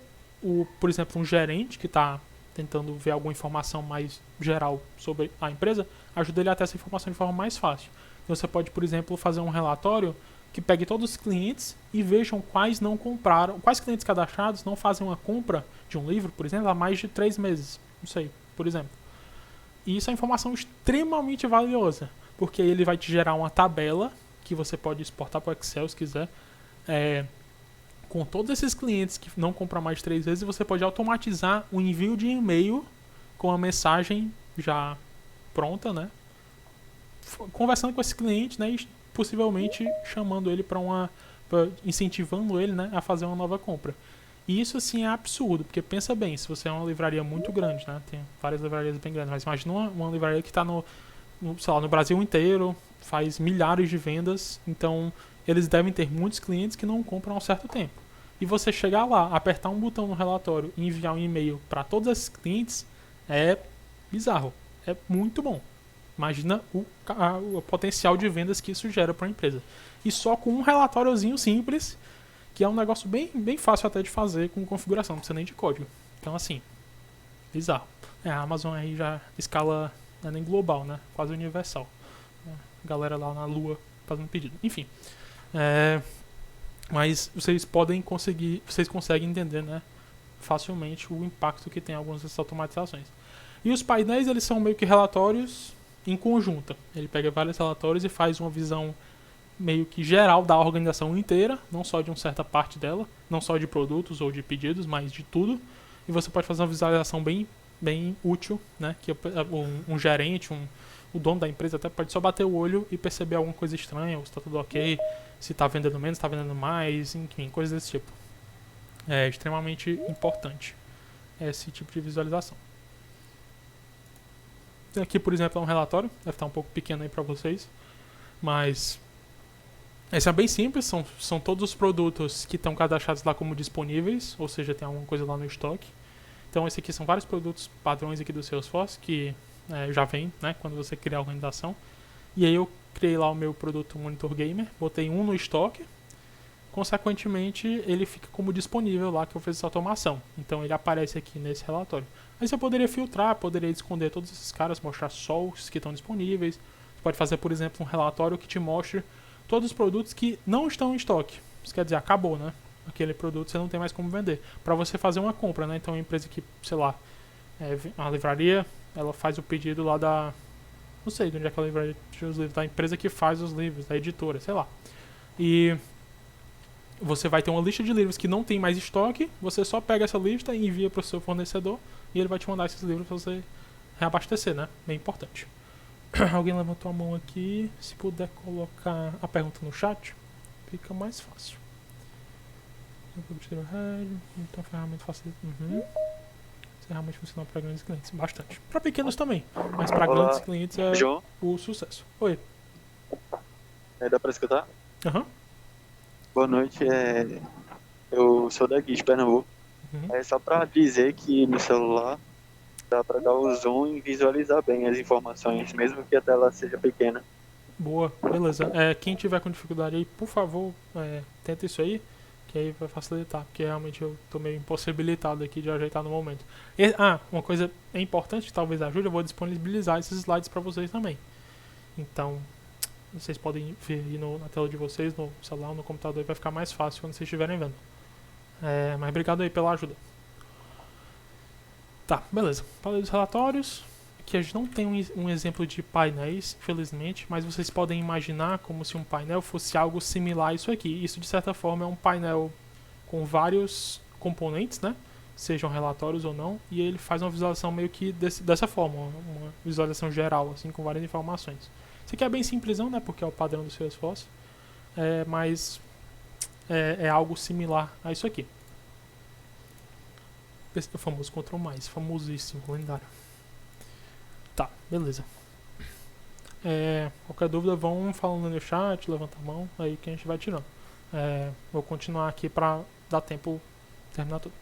por exemplo, um gerente que está tentando ver alguma informação mais geral sobre a empresa, ajuda ele a ter essa informação de forma mais fácil. Então você pode, por exemplo, fazer um relatório que pegue todos os clientes e vejam quais não compraram, quais clientes cadastrados não fazem uma compra de um livro, por exemplo, há mais de 3 meses. Não sei, por exemplo. E isso é informação extremamente valiosa, porque ele vai te gerar uma tabela que você pode exportar para o Excel se quiser, com todos esses clientes que não compram mais de 3 vezes, você pode automatizar o envio de e-mail com a mensagem já pronta, né? Conversando com esse cliente, né? E possivelmente chamando ele incentivando ele, né, a fazer uma nova compra. E isso assim é absurdo, porque pensa bem, se você é uma livraria muito grande, né? Tem várias livrarias bem grandes, mas imagina uma livraria que está no Brasil inteiro, faz milhares de vendas, então eles devem ter muitos clientes que não compram há um certo tempo. E você chegar lá, apertar um botão no relatório e enviar um e-mail para todos esses clientes é bizarro. É muito bom. Imagina o potencial de vendas que isso gera para a empresa. E só com um relatóriozinho simples, que é um negócio bem, bem fácil até de fazer com configuração, não precisa nem de código. Então assim, bizarro. A Amazon aí já escala, não é nem global, né? Quase universal. A galera lá na Lua fazendo pedido. Enfim. Mas vocês conseguem entender, né, facilmente o impacto que tem algumas dessas automatizações. E os painéis, eles são meio que relatórios em conjunto. Ele pega vários relatórios e faz uma visão meio que geral da organização inteira, não só de uma certa parte dela, não só de produtos ou de pedidos, mas de tudo. E você pode fazer uma visualização bem, bem útil, né, que um gerente, o dono da empresa até pode só bater o olho e perceber alguma coisa estranha, ou se está tudo ok, se está vendendo menos, está vendendo mais, enfim, coisas desse tipo. É extremamente importante esse tipo de visualização. Aqui, por exemplo, é um relatório, deve estar um pouco pequeno aí para vocês, mas esse é bem simples, são todos os produtos que estão cadastrados lá como disponíveis, ou seja, tem alguma coisa lá no estoque. Então, esse aqui são vários produtos padrões aqui do Salesforce, que já vem, né, quando você criar a organização. E aí eu criei lá o meu produto Monitor Gamer, botei um no estoque, consequentemente ele fica como disponível lá que eu fiz essa automação. Então ele aparece aqui nesse relatório. Aí você poderia filtrar, poderia esconder todos esses caras, mostrar só os que estão disponíveis. Você pode fazer, por exemplo, um relatório que te mostre todos os produtos que não estão em estoque. Isso quer dizer, acabou, né? aquele produto, você não tem mais como vender. Para você fazer uma compra, né? Então, uma empresa que, sei lá, a livraria, ela faz o pedido lá da... Não sei de onde é que a livraria tira os livros. Da empresa que faz os livros, da editora, sei lá. E você vai ter uma lista de livros que não tem mais estoque, você só pega essa lista e envia para o seu fornecedor e ele vai te mandar esses livros para você reabastecer, né? Bem importante. Alguém levantou a mão aqui. Se puder colocar a pergunta no chat, fica mais fácil. Então, a ferramenta facilita. Isso realmente funciona para grandes clientes. Bastante. Para pequenos também. Mas para grandes clientes é João, o sucesso. Oi. dá pra escutar? Aham. Boa noite, eu sou daqui de Pernambuco. Uhum. É só pra dizer que no celular dá pra dar o zoom e visualizar bem as informações, mesmo que a tela seja pequena. Boa, beleza. Quem tiver com dificuldade aí, por favor, tenta isso aí, que aí vai facilitar, porque realmente eu tô meio impossibilitado aqui de ajeitar no momento. Uma coisa importante que talvez ajude, eu vou disponibilizar esses slides para vocês também. Então, vocês podem ver aí na tela de vocês, no celular, no computador, vai ficar mais fácil quando vocês estiverem vendo. Mas obrigado aí pela ajuda. Tá, beleza. Falei dos relatórios. Aqui a gente não tem um exemplo de painéis, infelizmente, mas vocês podem imaginar como se um painel fosse algo similar a isso aqui. Isso, de certa forma, é um painel com vários componentes, né? Sejam relatórios ou não, e ele faz uma visualização meio que dessa forma, uma visualização geral, assim, com várias informações. Isso aqui é bem simplesão, né? Porque é o padrão do Salesforce, mas é algo similar a isso aqui. Esse é o famoso Ctrl+, famosíssimo, lendário. Tá, beleza. Qualquer dúvida, vão falando no chat, levanta a mão, aí que a gente vai tirando. Vou continuar aqui para dar tempo de terminar tudo.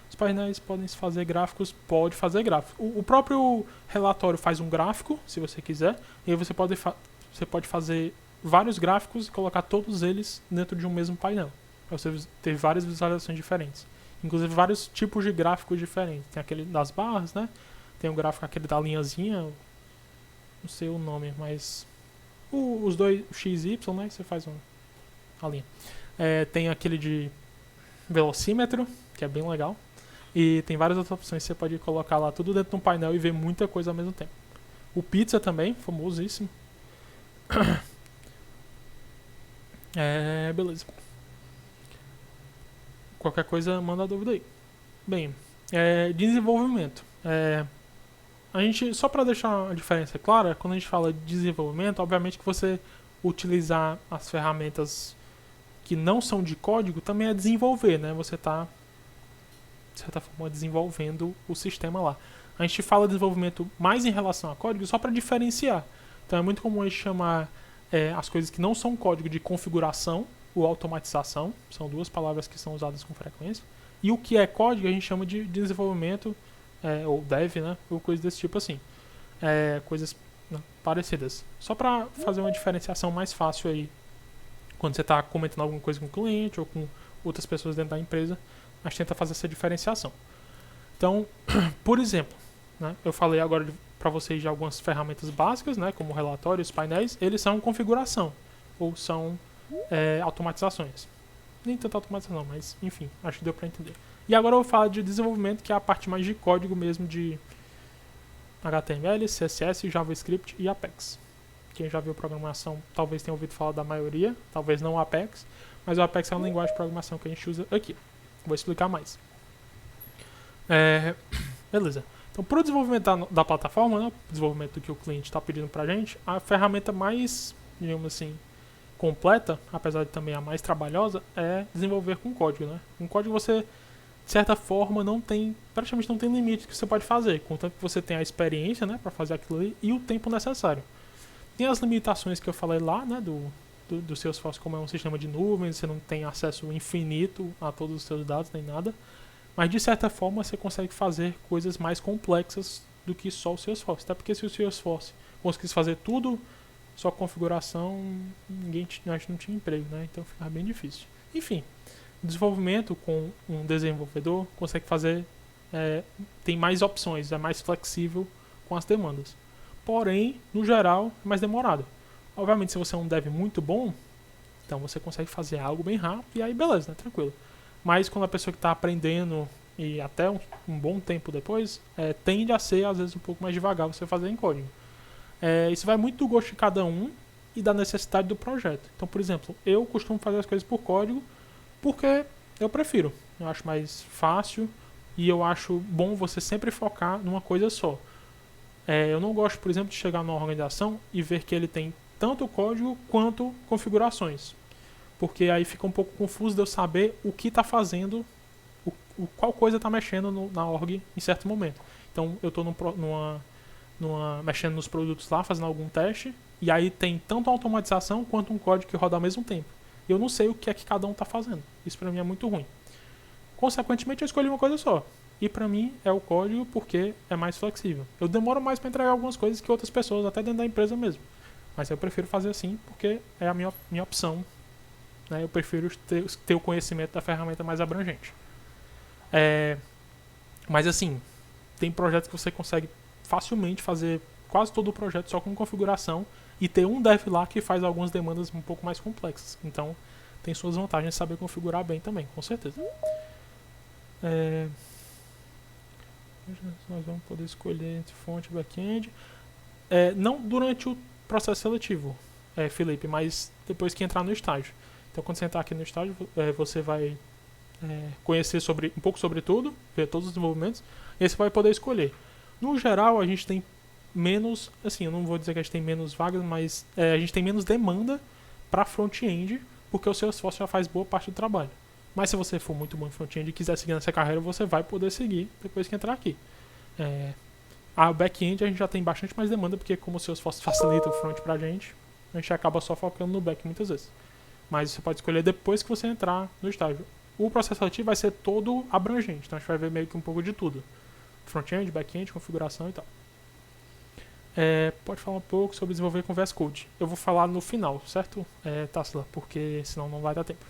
Os painéis podem fazer gráficos? Pode fazer gráficos. O próprio relatório faz um gráfico, se você quiser, e aí você pode fazer vários gráficos e colocar todos eles dentro de um mesmo painel. Para você ter várias visualizações diferentes. Inclusive vários tipos de gráficos diferentes. Tem aquele das barras, né? Tem o gráfico aquele da linhazinha, não sei o nome, mas os dois, o X e Y, né? Que você faz a linha. Tem aquele de velocímetro, que é bem legal. E tem várias outras opções que você pode colocar lá tudo dentro de um painel e ver muita coisa ao mesmo tempo. O Pizza também, famosíssimo. Beleza. Qualquer coisa, manda a dúvida aí. Bem, desenvolvimento. A gente, só para deixar a diferença clara, quando a gente fala de desenvolvimento, obviamente que você utilizar as ferramentas que não são de código também é desenvolver, né? Você está, de certa forma, desenvolvendo o sistema lá. A gente fala de desenvolvimento mais em relação a código só para diferenciar. Então é muito comum a gente chamar as coisas que não são código de configuração ou automatização, são duas palavras que são usadas com frequência. E o que é código a gente chama de desenvolvimento, ou dev, né? Ou coisas desse tipo assim. Coisas parecidas. Só para fazer uma diferenciação mais fácil aí, quando você está comentando alguma coisa com o cliente ou com outras pessoas dentro da empresa, a gente tenta fazer essa diferenciação. Então, por exemplo, né, eu falei agora para vocês de algumas ferramentas básicas, né, como relatórios, painéis, eles são configuração, ou são automatizações. Nem tanta automatização, mas enfim, acho que deu para entender. E agora eu vou falar de desenvolvimento, que é a parte mais de código mesmo, de HTML, CSS, JavaScript e Apex. Quem já viu programação talvez tenha ouvido falar da maioria, talvez não o Apex, mas o Apex é uma linguagem de programação que a gente usa aqui. Vou explicar mais. Beleza. Então, para o desenvolvimento da plataforma, né, o desenvolvimento que o cliente está pedindo para a gente, a ferramenta mais, digamos assim, completa, apesar de também a mais trabalhosa, é desenvolver com código, né? Com código você, de certa forma, praticamente não tem limite que você pode fazer, contanto que você tenha a experiência, né, para fazer aquilo ali e o tempo necessário. Tem as limitações que eu falei lá, né, do Salesforce, como é um sistema de nuvem, você não tem acesso infinito a todos os seus dados, nem nada, mas de certa forma você consegue fazer coisas mais complexas do que só o Salesforce, até porque se o Salesforce conseguisse fazer tudo, só configuração, a gente não tinha emprego, né? Então ficava bem difícil. Enfim, desenvolvimento com um desenvolvedor consegue fazer, tem mais opções, é mais flexível com as demandas. Porém, no geral, é mais demorado. Obviamente, se você é um dev muito bom, então você consegue fazer algo bem rápido e aí beleza, né? Tranquilo. mas quando a pessoa que está aprendendo e até um bom tempo depois, tende a ser às vezes um pouco mais devagar você fazer em código. Isso vai muito do gosto de cada um e da necessidade do projeto. Então, por exemplo, eu costumo fazer as coisas por código porque eu prefiro. Eu acho mais fácil e eu acho bom você sempre focar numa coisa só. Eu não gosto, por exemplo, de chegar numa organização e ver que ele tem tanto código quanto configurações. Porque aí fica um pouco confuso de eu saber o que está fazendo, qual coisa está mexendo na org em certo momento. Então eu estou mexendo nos produtos lá, fazendo algum teste, e aí tem tanto a automatização quanto um código que roda ao mesmo tempo. E eu não sei o que é que cada um está fazendo. Isso para mim é muito ruim. Consequentemente, eu escolhi uma coisa só. E para mim é o código porque é mais flexível. Eu demoro mais para entregar algumas coisas que outras pessoas, até dentro da empresa mesmo. Mas eu prefiro fazer assim porque é a minha opção. Né? Eu prefiro ter o conhecimento da ferramenta mais abrangente. Mas assim, tem projetos que você consegue facilmente fazer quase todo o projeto só com configuração e ter um dev lá que faz algumas demandas um pouco mais complexas. Então, tem suas vantagens saber configurar bem também, com certeza. Nós vamos poder escolher entre fonte e back-end. Não durante o processo seletivo, Felipe, mas depois que entrar no estágio. Então, quando você entrar aqui no estágio, você vai conhecer um pouco sobre tudo, ver todos os desenvolvimentos, e aí você vai poder escolher. No geral, a gente tem menos, assim, eu não vou dizer que a gente tem menos vagas, mas a gente tem menos demanda para front-end, porque o seu esforço já faz boa parte do trabalho. Mas se você for muito bom em front-end e quiser seguir nessa carreira, você vai poder seguir depois que entrar aqui. A back-end a gente já tem bastante mais demanda, porque como o seu esforço facilita o front pra gente, a gente acaba só focando no back muitas vezes. Mas você pode escolher depois que você entrar no estágio. O processo seletivo vai ser todo abrangente, então a gente vai ver meio que um pouco de tudo. Front-end, back-end, configuração e tal. Pode falar um pouco sobre desenvolver com VS Code. Eu vou falar no final, certo, Tassila? Porque senão não vai dar tempo.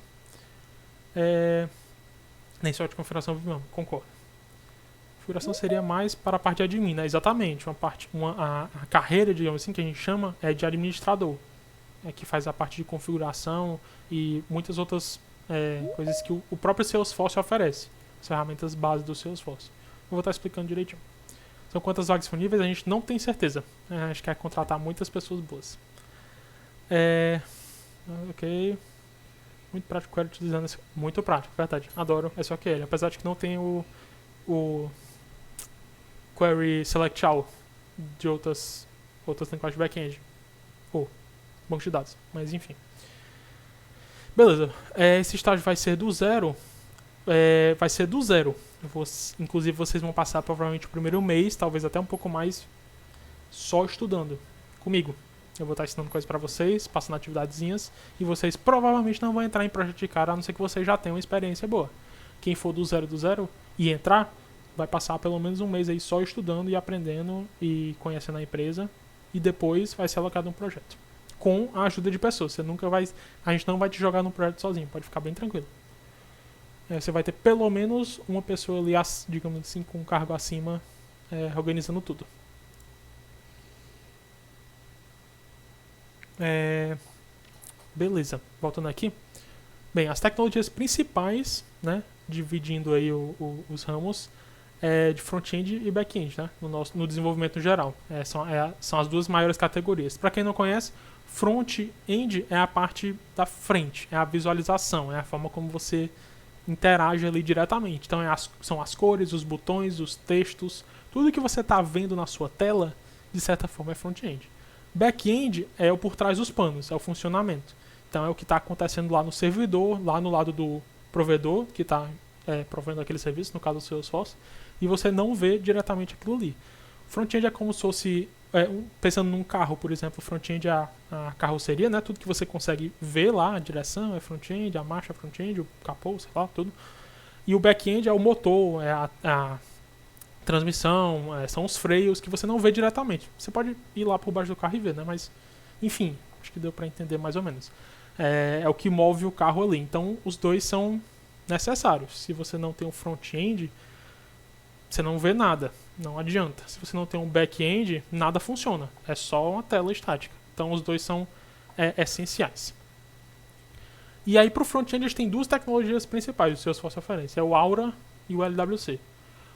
Nem só de configuração, não, concordo. Configuração seria mais para a parte de admin, né? Exatamente. A carreira, digamos assim, que a gente chama, é de administrador. Que faz a parte de configuração e muitas outras coisas que o próprio Salesforce oferece. As ferramentas base do Salesforce. Eu vou estar explicando direitinho. São quantas vagas disponíveis? A gente não tem certeza. A gente quer contratar muitas pessoas boas. Ok. Muito prático, quero utilizando esse. Muito prático, verdade. Adoro SQL. Apesar de que não tem o Query Select All de outras linguagens de back-end. Ou banco de dados. Mas enfim. Beleza. Esse estágio vai ser do zero. Inclusive vocês vão passar provavelmente o primeiro mês, talvez até um pouco mais, só estudando comigo. Eu vou estar ensinando coisas para vocês, passando atividadezinhas, e vocês provavelmente não vão entrar em projeto de cara, a não ser que vocês já tenham uma experiência boa. Quem for do zero e entrar, vai passar pelo menos um mês aí só estudando e aprendendo e conhecendo a empresa, e depois vai ser alocado um projeto. Com a ajuda de pessoas. A gente não vai te jogar no projeto sozinho, pode ficar bem tranquilo. Você vai ter pelo menos uma pessoa ali, digamos assim, com um cargo acima, organizando tudo. Beleza, voltando aqui. Bem, as tecnologias principais, né, dividindo aí os ramos, de front-end e back-end, né, no desenvolvimento no geral. São as duas maiores categorias. Para quem não conhece, front-end é a parte da frente, é a visualização, é a forma como você interage ali diretamente. Então são as cores, os botões, os textos, tudo que você está vendo na sua tela, de certa forma é front-end. Back-end é o por trás dos panos, é o funcionamento. Então é o que está acontecendo lá no servidor, lá no lado do provedor, que está provendo aquele serviço, no caso do Salesforce, e você não vê diretamente aquilo ali. Front-end é como se fosse, pensando num carro, por exemplo, front-end é a carroceria, né? Tudo que você consegue ver lá, a direção é front-end, a marcha é front-end, o capô, sei lá, tudo. E o back-end é o motor, é a transmissão, são os freios que você não vê diretamente. Você pode ir lá por baixo do carro e ver, né? Mas, enfim, acho que deu para entender mais ou menos. É o que move o carro ali. Então, os dois são necessários. Se você não tem um front-end, você não vê nada, não adianta. Se você não tem um back-end, nada funciona. É só uma tela estática. Então os dois são essenciais. E aí pro front-end a gente tem duas tecnologias principais que o Salesforce oferece, é o Aura e o LWC.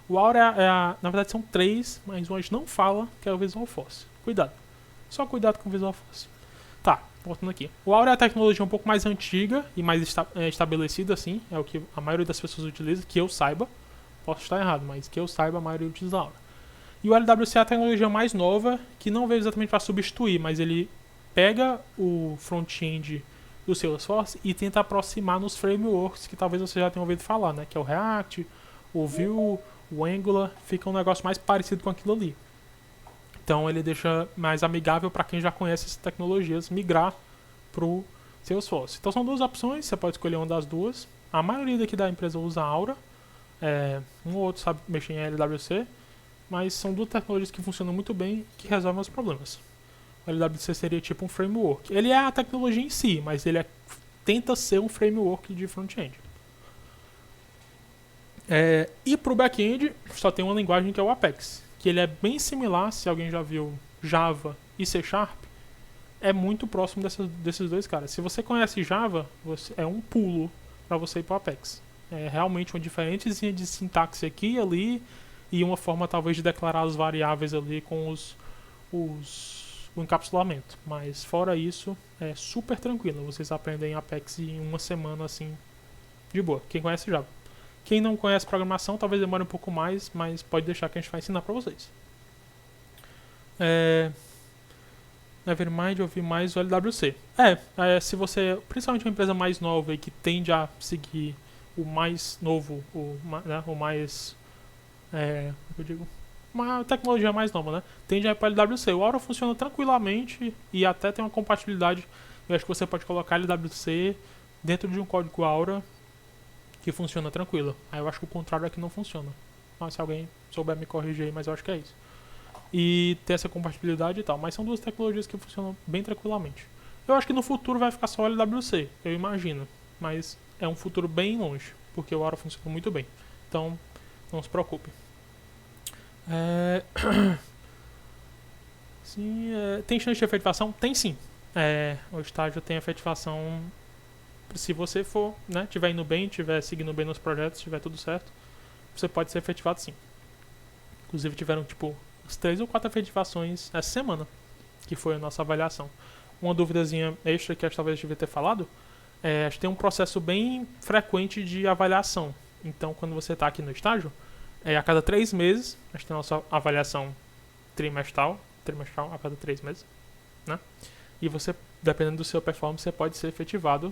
O Aura na verdade são três, mas um a gente não fala, que é o Visual Force. Cuidado. Só cuidado com o Visual Force. Tá, voltando aqui. O Aura é a tecnologia um pouco mais antiga e mais estabelecida, assim. É o que a maioria das pessoas utiliza, que eu saiba. Posso estar errado, mas que eu saiba, a maioria utiliza Aura. E o LWC é a tecnologia mais nova, que não veio exatamente para substituir, mas ele pega o front-end do Salesforce e tenta aproximar nos frameworks que talvez você já tenha ouvido falar, né? Que é o React, o Vue, o Angular, fica um negócio mais parecido com aquilo ali. Então ele deixa mais amigável para quem já conhece essas tecnologias migrar pro Salesforce. Então são duas opções, você pode escolher uma das duas. A maioria daqui da empresa usa Aura, um ou outro sabe mexer em LWC, mas são duas tecnologias que funcionam muito bem e que resolvem os problemas. O LWC seria tipo um framework. Ele é a tecnologia em si, mas ele tenta ser um framework de front-end. E para o back-end, só tem uma linguagem que é o Apex, que ele é bem similar, se alguém já viu Java e C#, é muito próximo desses dois caras. Se você conhece Java, é um pulo para você ir para o Apex. É realmente uma diferença de sintaxe aqui e ali, e uma forma talvez de declarar as variáveis ali com o encapsulamento. Mas fora isso, é super tranquilo. Vocês aprendem Apex em uma semana assim, de boa. Quem conhece Java. Quem não conhece programação, talvez demore um pouco mais, mas pode deixar que a gente vai ensinar para vocês. Nevermind, ouvir mais o LWC. Se você, principalmente uma empresa mais nova e que tende a seguir o mais novo, uma tecnologia mais nova, né? Tende a ir para o LWC. O Aura funciona tranquilamente e até tem uma compatibilidade. Eu acho que você pode colocar LWC dentro de um código Aura que funciona tranquilo. Aí eu acho que o contrário é que não funciona. Mas se alguém souber me corrigir aí, mas eu acho que é isso. E ter essa compatibilidade e tal. Mas são duas tecnologias que funcionam bem tranquilamente. Eu acho que no futuro vai ficar só LWC, eu imagino. Mas é um futuro bem longe, porque o Aura funciona muito bem. Então, não se preocupe. Tem chance de efetivação? Tem sim. O estágio tem efetivação. Se você for, né, tiver indo bem, tiver seguindo bem nos projetos, tiver tudo certo, você pode ser efetivado sim. Inclusive tiveram tipo as 3 ou 4 efetivações essa semana, que foi a nossa avaliação. Uma duvidazinha extra que acho que talvez eu devia ter falado, a gente tem um processo bem frequente de avaliação. Então quando você está aqui no estágio, a cada 3 meses, a gente tem a nossa avaliação trimestral a cada 3 meses, né? E você, dependendo do seu performance, você pode ser efetivado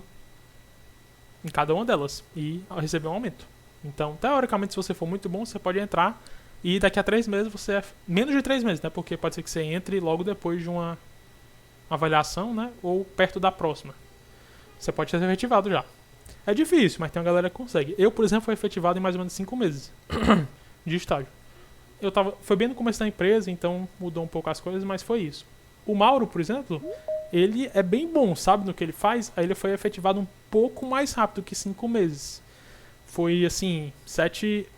em cada uma delas e receber um aumento. Então, teoricamente, se você for muito bom, você pode entrar e daqui a 3 meses você é menos de 3 meses, né? Porque pode ser que você entre logo depois de uma avaliação, né? Ou perto da próxima. Você pode ser efetivado já. É difícil, mas tem uma galera que consegue. Eu, por exemplo, fui efetivado em mais ou menos 5 meses de estágio. Foi bem no começo da empresa, então mudou um pouco as coisas, mas foi isso. O Mauro, por exemplo, ele é bem bom, sabe, no que ele faz. Aí ele foi efetivado um pouco mais rápido que 5 meses. Foi, assim, 7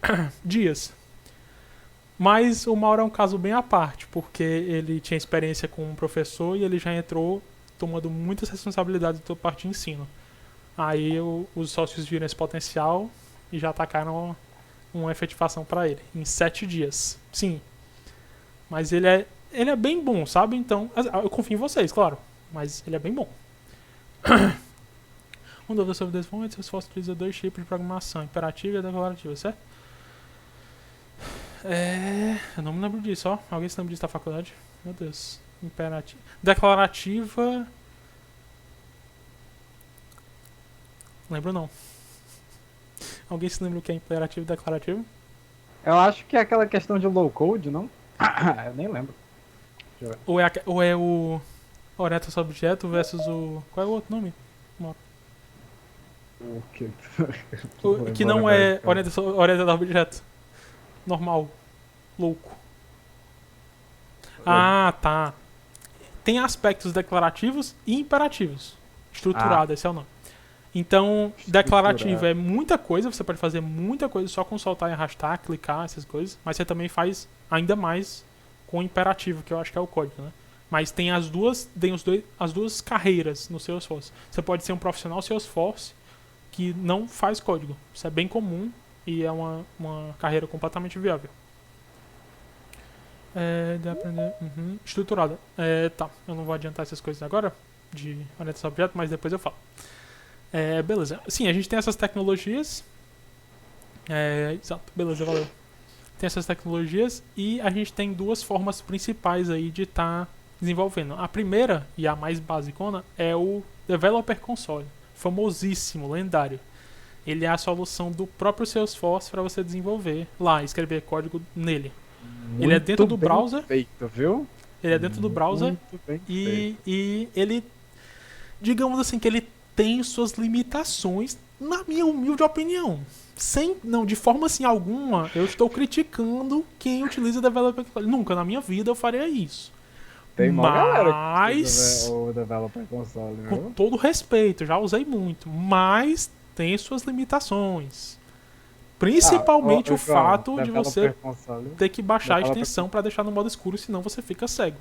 dias. Mas o Mauro é um caso bem à parte, porque ele tinha experiência com um professor e ele já entrou tomando muitas responsabilidades da parte de ensino. Aí os sócios viram esse potencial e já atacaram uma efetivação para ele, em 7 dias. Sim. Mas ele é bem bom, sabe? Então, eu confio em vocês, claro. Mas ele é bem bom. Um dúvida sobre desenvolvimento, Salesforce utiliza 2 tipos de programação, imperativa e declarativa, certo? Eu não me lembro disso, ó. Alguém se lembra disso da faculdade? Meu Deus. Imperativa. Declarativa. Lembro não. Alguém se lembra o que é imperativo e declarativo? Eu acho que é aquela questão de low code, não? Eu nem lembro. Ou é o orientação a objeto versus o... Qual é o outro nome? O que? Que não é orientação a objeto. Normal. Louco. Ah, tá. Tem aspectos declarativos e imperativos. Estruturado, esse é o nome. Então, declarativo é muita coisa, você pode fazer muita coisa só com soltar e arrastar, clicar, essas coisas. Mas você também faz ainda mais com o imperativo, que eu acho que é o código, né? Mas tem as duas carreiras no Salesforce. Você pode ser um profissional Salesforce que não faz código. Isso é bem comum e é uma carreira completamente viável. De aprender. Estruturada. Tá, eu não vou adiantar essas coisas agora, de orientação a objeto, mas depois eu falo. Beleza. Sim, a gente tem essas tecnologias. Exato, beleza, valeu. Tem essas tecnologias e a gente tem duas formas principais aí de estar desenvolvendo. A primeira, e a mais basicona, é o Developer Console. Famosíssimo, lendário. Ele é a solução do próprio Salesforce para você desenvolver lá, escrever código nele. Ele é dentro do browser. Feito, viu? Ele é dentro do browser e ele, digamos assim, que ele tem suas limitações, na minha humilde opinião. De forma assim alguma, eu estou criticando quem utiliza Developer Console. Nunca na minha vida eu faria isso. Tem uma galera que Mas, usa o Developer Console, com viu? todo respeito, já usei muito, mas tem suas limitações. Principalmente o fato de você ter que baixar a extensão para deixar no modo escuro, senão você fica cego.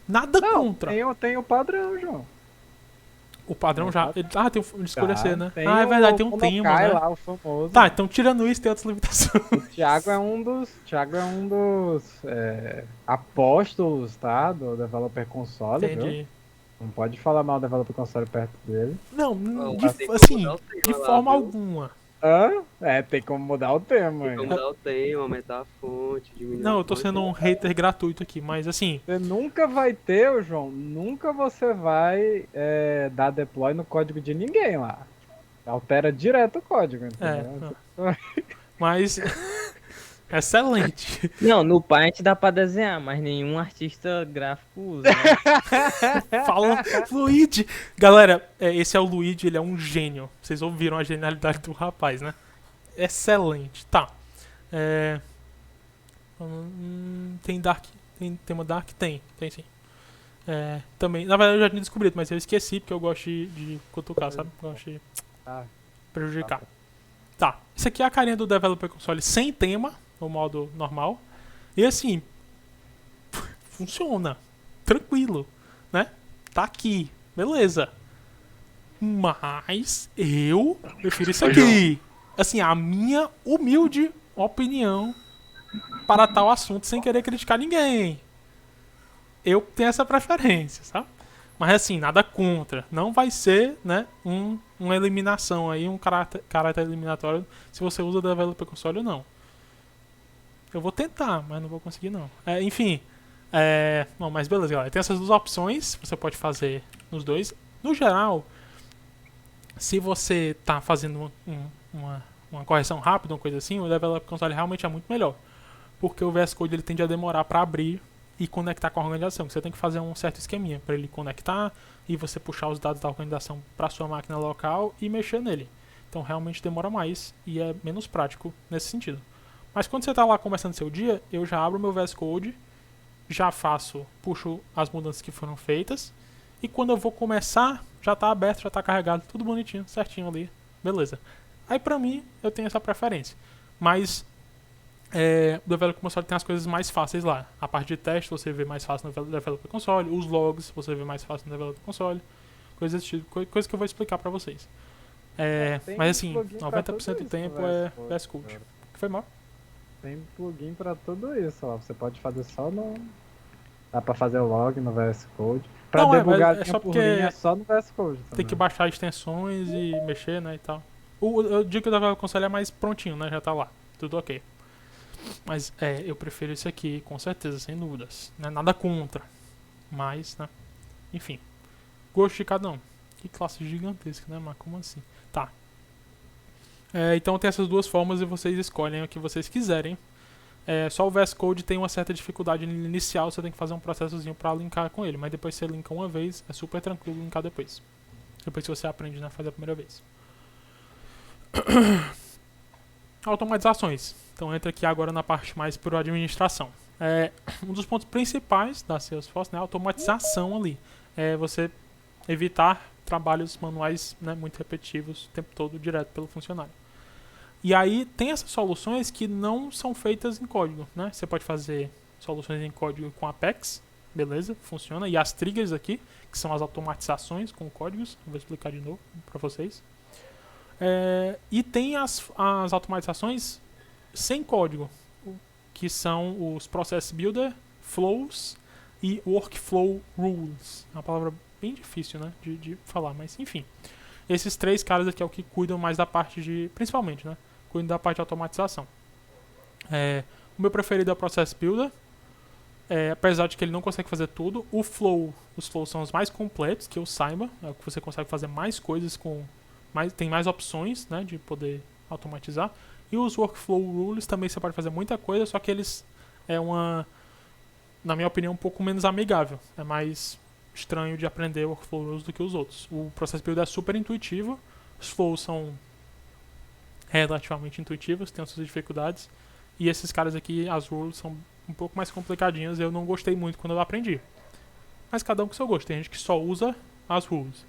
Nada contra. Tem o padrão, João. O padrão já. Tem o de escurecer, né? Tem É verdade, tem um quando tema, cai né? lá, o famoso. Tá, então tirando isso, tem outras limitações. O Thiago é um dos apóstolos, tá? Do Developer Console, viu? Entendi. Não pode falar mal do Developer Console perto dele. Não, tem como assim, mudar o tema de lá, forma viu? alguma. Tem como mudar o tema. Tem como mudar o tema, aumentar a fonte, diminuir Não, a eu tô fonte. sendo um hater gratuito aqui, mas assim. Você nunca vai ter, João, nunca você vai dar deploy no código de ninguém lá. Altera direto o código, entendeu? Mas. Excelente. Não, no Paint dá pra desenhar, mas nenhum artista gráfico usa. Né? Fala, Luigi. Galera, esse é o Luigi, ele é um gênio. Vocês ouviram a genialidade do rapaz, né? Excelente. Tá. Tem Dark? Tem tema Dark? Tem sim. Também, na verdade eu já tinha descobrido, mas eu esqueci porque eu gosto de cutucar, sabe? Gosto de prejudicar. Tá. Isso aqui é a carinha do Developer Console sem tema, no modo normal. E assim, funciona. Tranquilo, né? Tá aqui. Beleza. Mas eu prefiro isso aqui. Assim, a minha humilde opinião para tal assunto, sem querer criticar ninguém. Eu tenho essa preferência, sabe? Mas assim, nada contra. Não vai ser, né, uma eliminação aí, um caráter eliminatório se você usa o Developer Console ou não. Eu vou tentar, mas não vou conseguir não. Enfim. Bom, mas beleza, galera. Tem essas duas opções. Você pode fazer nos dois. No geral, se você tá fazendo uma correção rápida, uma coisa assim, o Developer Console realmente é muito melhor. Porque o VS Code ele tende a demorar para abrir e conectar com a organização. Você tem que fazer um certo esqueminha para ele conectar e você puxar os dados da organização para sua máquina local e mexer nele. Então realmente demora mais e é menos prático nesse sentido. Mas quando você está lá começando seu dia, eu já abro meu VS Code, já puxo as mudanças que foram feitas e quando eu vou começar, já está aberto, já está carregado, tudo bonitinho, certinho ali, beleza. Aí pra mim, eu tenho essa preferência. Mas o Developer Console tem as coisas mais fáceis lá. A parte de teste você vê mais fácil no Developer Console, os logs você vê mais fácil no Developer Console, coisas desse tipo, coisa que eu vou explicar pra vocês. Mas assim, 90% do tempo é VS Code. O que foi mal? Tem plugin pra tudo isso, ó. Você pode fazer só no... Dá pra fazer o log no VS Code. Pra Não, debugar é só por porque linha só no VS Code também. tem que baixar extensões e mexer, né, e tal. Eu digo que o Developer Console é mais prontinho, né, já tá lá. Tudo ok. Mas eu prefiro isso aqui, com certeza, sem dúvidas. Não é nada contra. Mas, né, enfim. Gosto de cada um. Que classe gigantesca, né, mas como assim? Tá. Então tem essas duas formas e vocês escolhem o que vocês quiserem. Só o VS Code tem uma certa dificuldade inicial, você tem que fazer um processozinho pra linkar com ele. Mas depois você linka uma vez, é super tranquilo linkar depois. Depois que você aprende, né, a fazer a primeira vez. Automatizações. Então entra aqui agora na parte mais por administração. Um dos pontos principais da Salesforce, né, é a automatização ali. Você evitar trabalhos manuais, né, muito repetitivos o tempo todo direto pelo funcionário. E aí tem essas soluções que não são feitas em código, né? Você pode fazer soluções em código com Apex, beleza, funciona. E as triggers aqui, que são as automatizações com códigos, vou explicar de novo para vocês. E tem as automatizações sem código, que são os Process Builder, Flows e Workflow Rules. É uma palavra bem difícil, né, de falar, mas enfim. Esses três caras aqui é o que cuidam mais da parte de... Principalmente, né? Cuidam da parte de automatização. O meu preferido é o Process Builder. Apesar de que ele não consegue fazer tudo. Os flows são os mais completos, que eu saiba. É o que você consegue fazer mais coisas com... tem mais opções, né? De poder automatizar. E os Workflow Rules também você pode fazer muita coisa, só que eles... na minha opinião, um pouco menos amigável. É mais... estranho de aprender workflow rules do que os outros. O Process Builder é super intuitivo, os flows são relativamente intuitivos, tem as suas dificuldades, e esses caras aqui, as rules, são um pouco mais complicadinhas, eu não gostei muito quando eu aprendi. Mas cada um com seu gosto, tem gente que só usa as rules.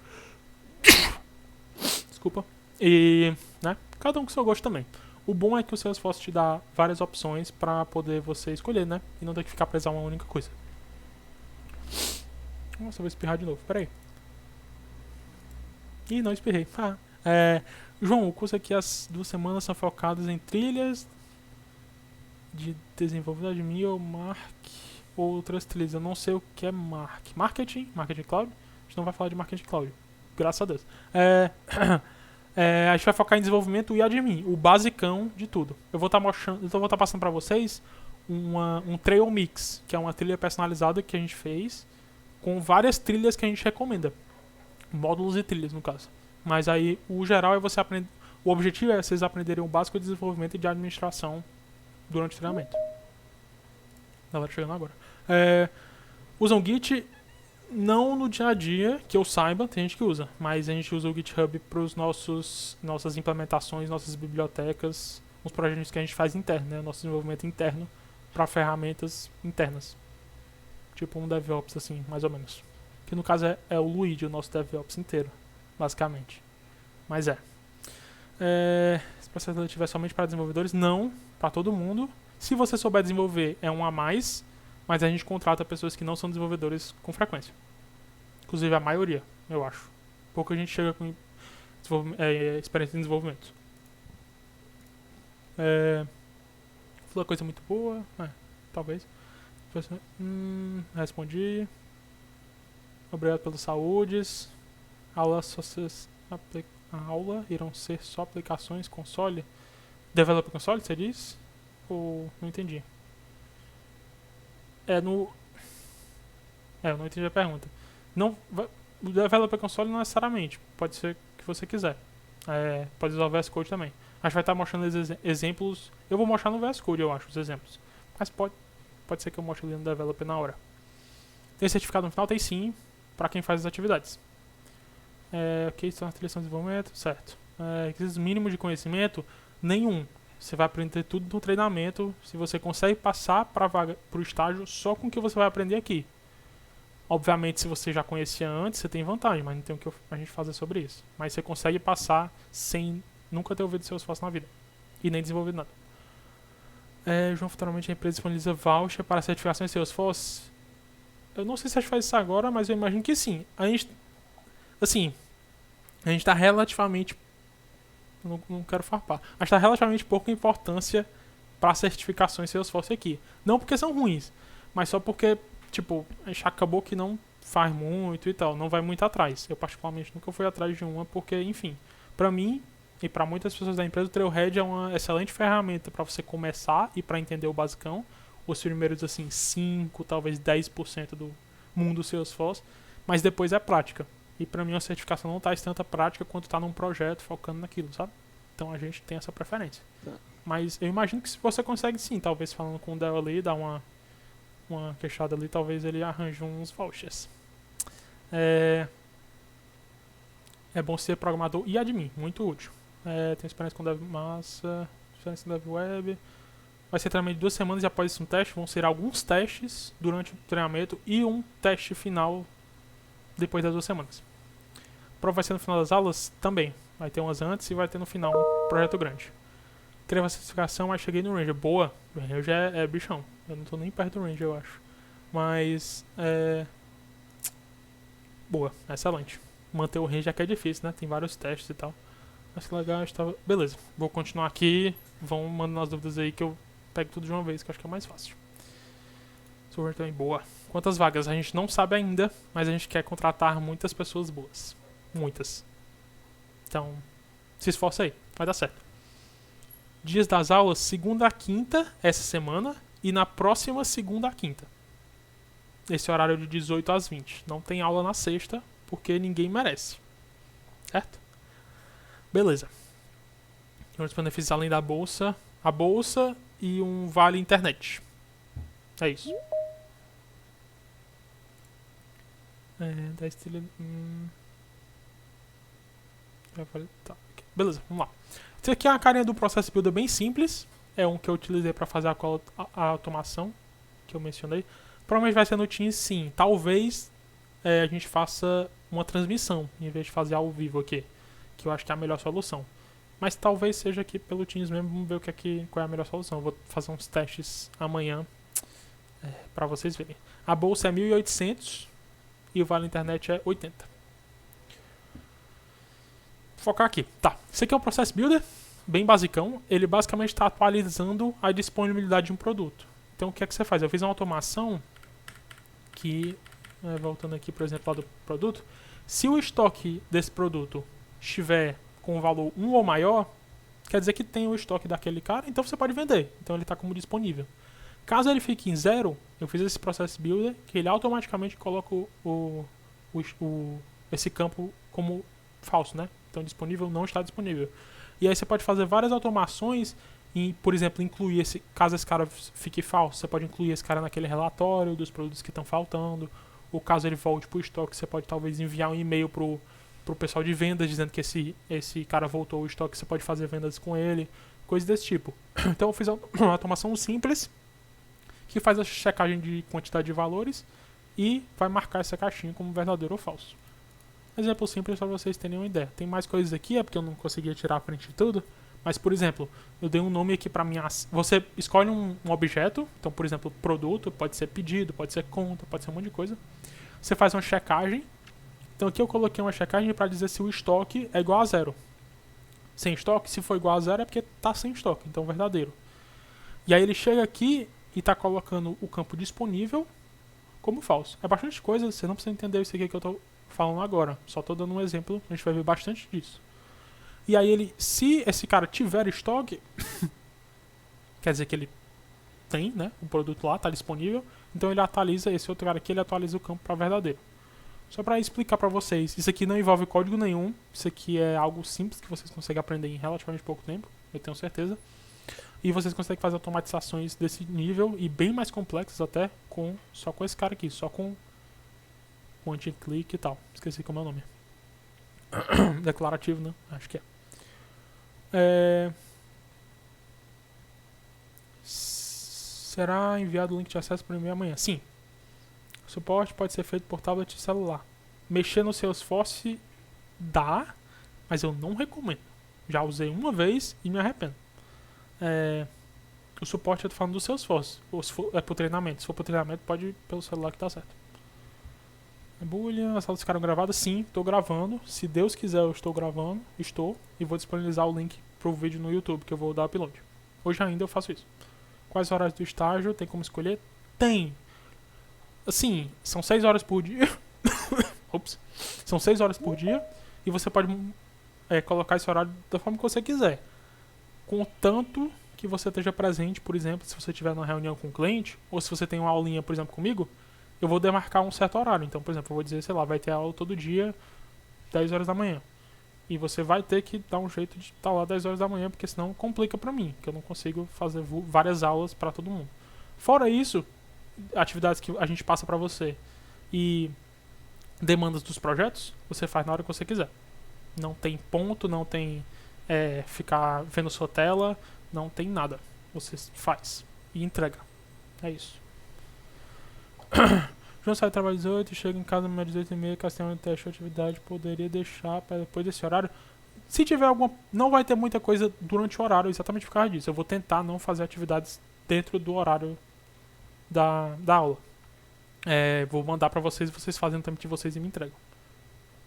Desculpa. E, né, cada um com seu gosto também. O bom é que o Salesforce te dá várias opções para poder você escolher, né, e não ter que ficar preso a uma única coisa. Nossa, eu vou espirrar de novo, peraí. Ih, não espirrei. João, o curso aqui, as 2 semanas são focadas em trilhas de desenvolvimento de mim ou outras trilhas. Eu não sei o que é Marketing Cloud? A gente não vai falar de Marketing Cloud, graças a Deus. A gente vai focar em desenvolvimento e admin, o basicão de tudo. Eu vou estar passando para vocês um Trail Mix, que é uma trilha personalizada que a gente fez com várias trilhas que a gente recomenda. Módulos e trilhas, no caso. Mas aí, o geral é você aprender... O objetivo é vocês aprenderem o básico de desenvolvimento e de administração durante o treinamento. Galera chegando agora. Usam Git, não no dia a dia, que eu saiba, tem gente que usa. Mas a gente usa o GitHub para os nossas implementações, nossas bibliotecas, uns projetos que a gente faz interno, né? Nosso desenvolvimento interno para ferramentas internas. Tipo um DevOps, assim, mais ou menos. Que no caso é o Luigi, o nosso DevOps inteiro, basicamente. Mas esse processo seletivo é somente para desenvolvedores? Não, para todo mundo. Se você souber desenvolver, é um a mais, mas a gente contrata pessoas que não são desenvolvedores com frequência. Inclusive a maioria, eu acho. Pouca gente chega com experiência em desenvolvimento. Foi uma coisa muito boa, talvez. Respondi. Obrigado pelos saúdes. A aula irão ser só aplicações, console? Developer console, você diz? Ou não entendi? Eu não entendi a pergunta. O Developer console não necessariamente. Pode ser que você quiser. Pode usar o VS Code também. A gente vai estar mostrando exemplos. Eu vou mostrar no VS Code, eu acho, os exemplos. Mas pode ser que eu mostre ali no Developer na hora. Tem certificado no final? Tem sim, para quem faz as atividades. Ok, são as trilhas de desenvolvimento, certo. Requisitos mínimos de conhecimento? Nenhum. Você vai aprender tudo no treinamento. Se você consegue passar para o estágio só com o que você vai aprender aqui. Obviamente, se você já conhecia antes, você tem vantagem, mas não tem o que a gente fazer sobre isso. Mas você consegue passar sem nunca ter ouvido Salesforce na vida. E nem desenvolvido nada. João, futuramente a empresa disponibiliza voucher para certificação em Salesforce. Eu não sei se a gente faz isso agora, mas eu imagino que sim. A gente está relativamente... Não quero farpar. A gente está relativamente pouca importância para certificações Salesforce aqui. Não porque são ruins, mas só porque, tipo, a gente acabou que não faz muito e tal. Não vai muito atrás. Eu, particularmente, nunca fui atrás de uma porque, enfim, para mim... E para muitas pessoas da empresa, o Trailhead é uma excelente ferramenta para você começar e para entender o basicão. Os primeiros, 5, talvez 10% do mundo Salesforce. Mas depois é prática. E para mim, a certificação não está em tanta prática quanto está num projeto focando naquilo, sabe? Então a gente tem essa preferência. Mas eu imagino que se você consegue sim, talvez falando com o Del ali, dar uma queixada ali, talvez ele arranje uns vouchers. É bom ser programador e admin, muito útil. Tenho experiência com Dev Massa, experiência com Dev Web. Vai ser treinamento de 2 semanas e após isso um teste. Vão ser alguns testes durante o treinamento e um teste final depois das 2 semanas. A prova vai ser no final das aulas também. Vai ter umas antes e vai ter no final um projeto grande. Queria a certificação, mas cheguei no Ranger. Boa, o Ranger é bichão. Eu não tô nem perto do Ranger, eu acho. Mas, boa, excelente. Manter o range aqui é difícil, né? Tem vários testes e tal. Mas que legal, estava... Beleza, vou continuar aqui. Vão mandando as dúvidas aí que eu pego tudo de uma vez, que eu acho que é mais fácil. Server também, boa. Quantas vagas? A gente não sabe ainda, mas a gente quer contratar muitas pessoas boas. Muitas. Então, se esforça aí, vai dar certo. Dias das aulas, segunda a quinta, essa semana, e na próxima segunda a quinta. Esse horário de 18 às 20. Não tem aula na sexta, porque ninguém merece. Certo? Beleza. Tem outros benefícios além da bolsa. A bolsa e um vale internet. É isso. Da estilo... Tá, okay. Beleza, vamos lá. Esse aqui é uma carinha do Process Builder bem simples. É um que eu utilizei para fazer a automação que eu mencionei. Provavelmente vai ser no Teams, sim. Talvez a gente faça uma transmissão em vez de fazer ao vivo aqui, que eu acho que é a melhor solução. Mas talvez seja aqui pelo Teams mesmo. Vamos ver qual é a melhor solução. Eu vou fazer uns testes amanhã para vocês verem. A bolsa é 1.800 e o vale internet é 80. Vou focar aqui. Tá. Esse aqui é um Process Builder bem basicão. Ele basicamente está atualizando a disponibilidade de um produto. Então o que é que você faz? Eu fiz uma automação que, voltando aqui, por exemplo, lá do produto, se o estoque desse produto estiver com um valor 1 ou maior, quer dizer que tem o estoque daquele cara, então você pode vender. Então ele está como disponível. Caso ele fique em 0, eu fiz esse Process Builder que ele automaticamente coloca esse campo como falso, né? Então disponível não está disponível. E aí você pode fazer várias automações e, por exemplo, incluir caso esse cara fique falso, você pode incluir esse cara naquele relatório dos produtos que estão faltando. Ou caso ele volte para o estoque, você pode talvez enviar um e-mail pro pessoal de vendas dizendo que esse cara voltou ao estoque, você pode fazer vendas com ele, coisas desse tipo. Então eu fiz uma automação simples que faz a checagem de quantidade de valores e vai marcar essa caixinha como verdadeiro ou falso. Exemplo simples para vocês terem uma ideia. Tem mais coisas aqui, é porque eu não conseguia tirar a frente de tudo. Mas, por exemplo, eu dei um nome aqui para minha... Você escolhe um objeto. Então, por exemplo, produto, pode ser pedido, pode ser conta, pode ser um monte de coisa. Você faz uma checagem. Então aqui eu coloquei uma checagem para dizer se o estoque é igual a 0. Sem estoque, se for igual a 0 é porque está sem estoque, então verdadeiro. E aí ele chega aqui e está colocando o campo disponível como falso. É bastante coisa, você não precisa entender isso aqui que eu estou falando agora. Só estou dando um exemplo, a gente vai ver bastante disso. E aí se esse cara tiver estoque, quer dizer que ele tem, né, o produto lá, está disponível, então ele atualiza, esse outro cara aqui, ele atualiza o campo para verdadeiro. Só para explicar para vocês, isso aqui não envolve código nenhum, isso aqui é algo simples que vocês conseguem aprender em relativamente pouco tempo, eu tenho certeza. E vocês conseguem fazer automatizações desse nível e bem mais complexas até só com esse cara aqui, só com anti-click e tal. Esqueci como é o nome. Declarativo, né? Acho que é. Será enviado o link de acesso para e-mail amanhã? Sim. O suporte pode ser feito por tablet e celular. Mexer no Salesforce dá, mas eu não recomendo. Já usei uma vez e me arrependo. O suporte eu tô falando do Salesforce. Ou se for, pro treinamento. Se for pro treinamento, pode ir pelo celular que tá certo. Boolean, as aulas ficaram gravadas? Sim, estou gravando. Se Deus quiser, eu estou gravando. Estou. E vou disponibilizar o link pro vídeo no YouTube, que eu vou dar upload. Hoje ainda eu faço isso. Quais horários do estágio? Tem como escolher? Tem. Assim, são 6 horas por dia. Ops. São 6 horas por dia. E você pode colocar esse horário da forma que você quiser. Contanto que você esteja presente, por exemplo, se você estiver numa reunião com o cliente, ou se você tem uma aulinha, por exemplo, comigo, eu vou demarcar um certo horário. Então, por exemplo, eu vou dizer, sei lá, vai ter aula todo dia, 10 horas da manhã. E você vai ter que dar um jeito de estar lá 10 horas da manhã, porque senão complica pra mim, que eu não consigo fazer várias aulas pra todo mundo. Fora isso, atividades que a gente passa pra você e demandas dos projetos, você faz na hora que você quiser. Não tem ponto, não tem ficar vendo sua tela, não tem nada. Você faz e entrega. É isso. João sai do trabalho às 18 e chega em casa às 18h30, Castanho teste a atividade, poderia deixar para depois desse horário. Se tiver alguma... Não vai ter muita coisa durante o horário, exatamente por causa disso. Eu vou tentar não fazer atividades dentro do horário da aula. Vou mandar pra vocês e vocês fazem o tempo de vocês e me entregam.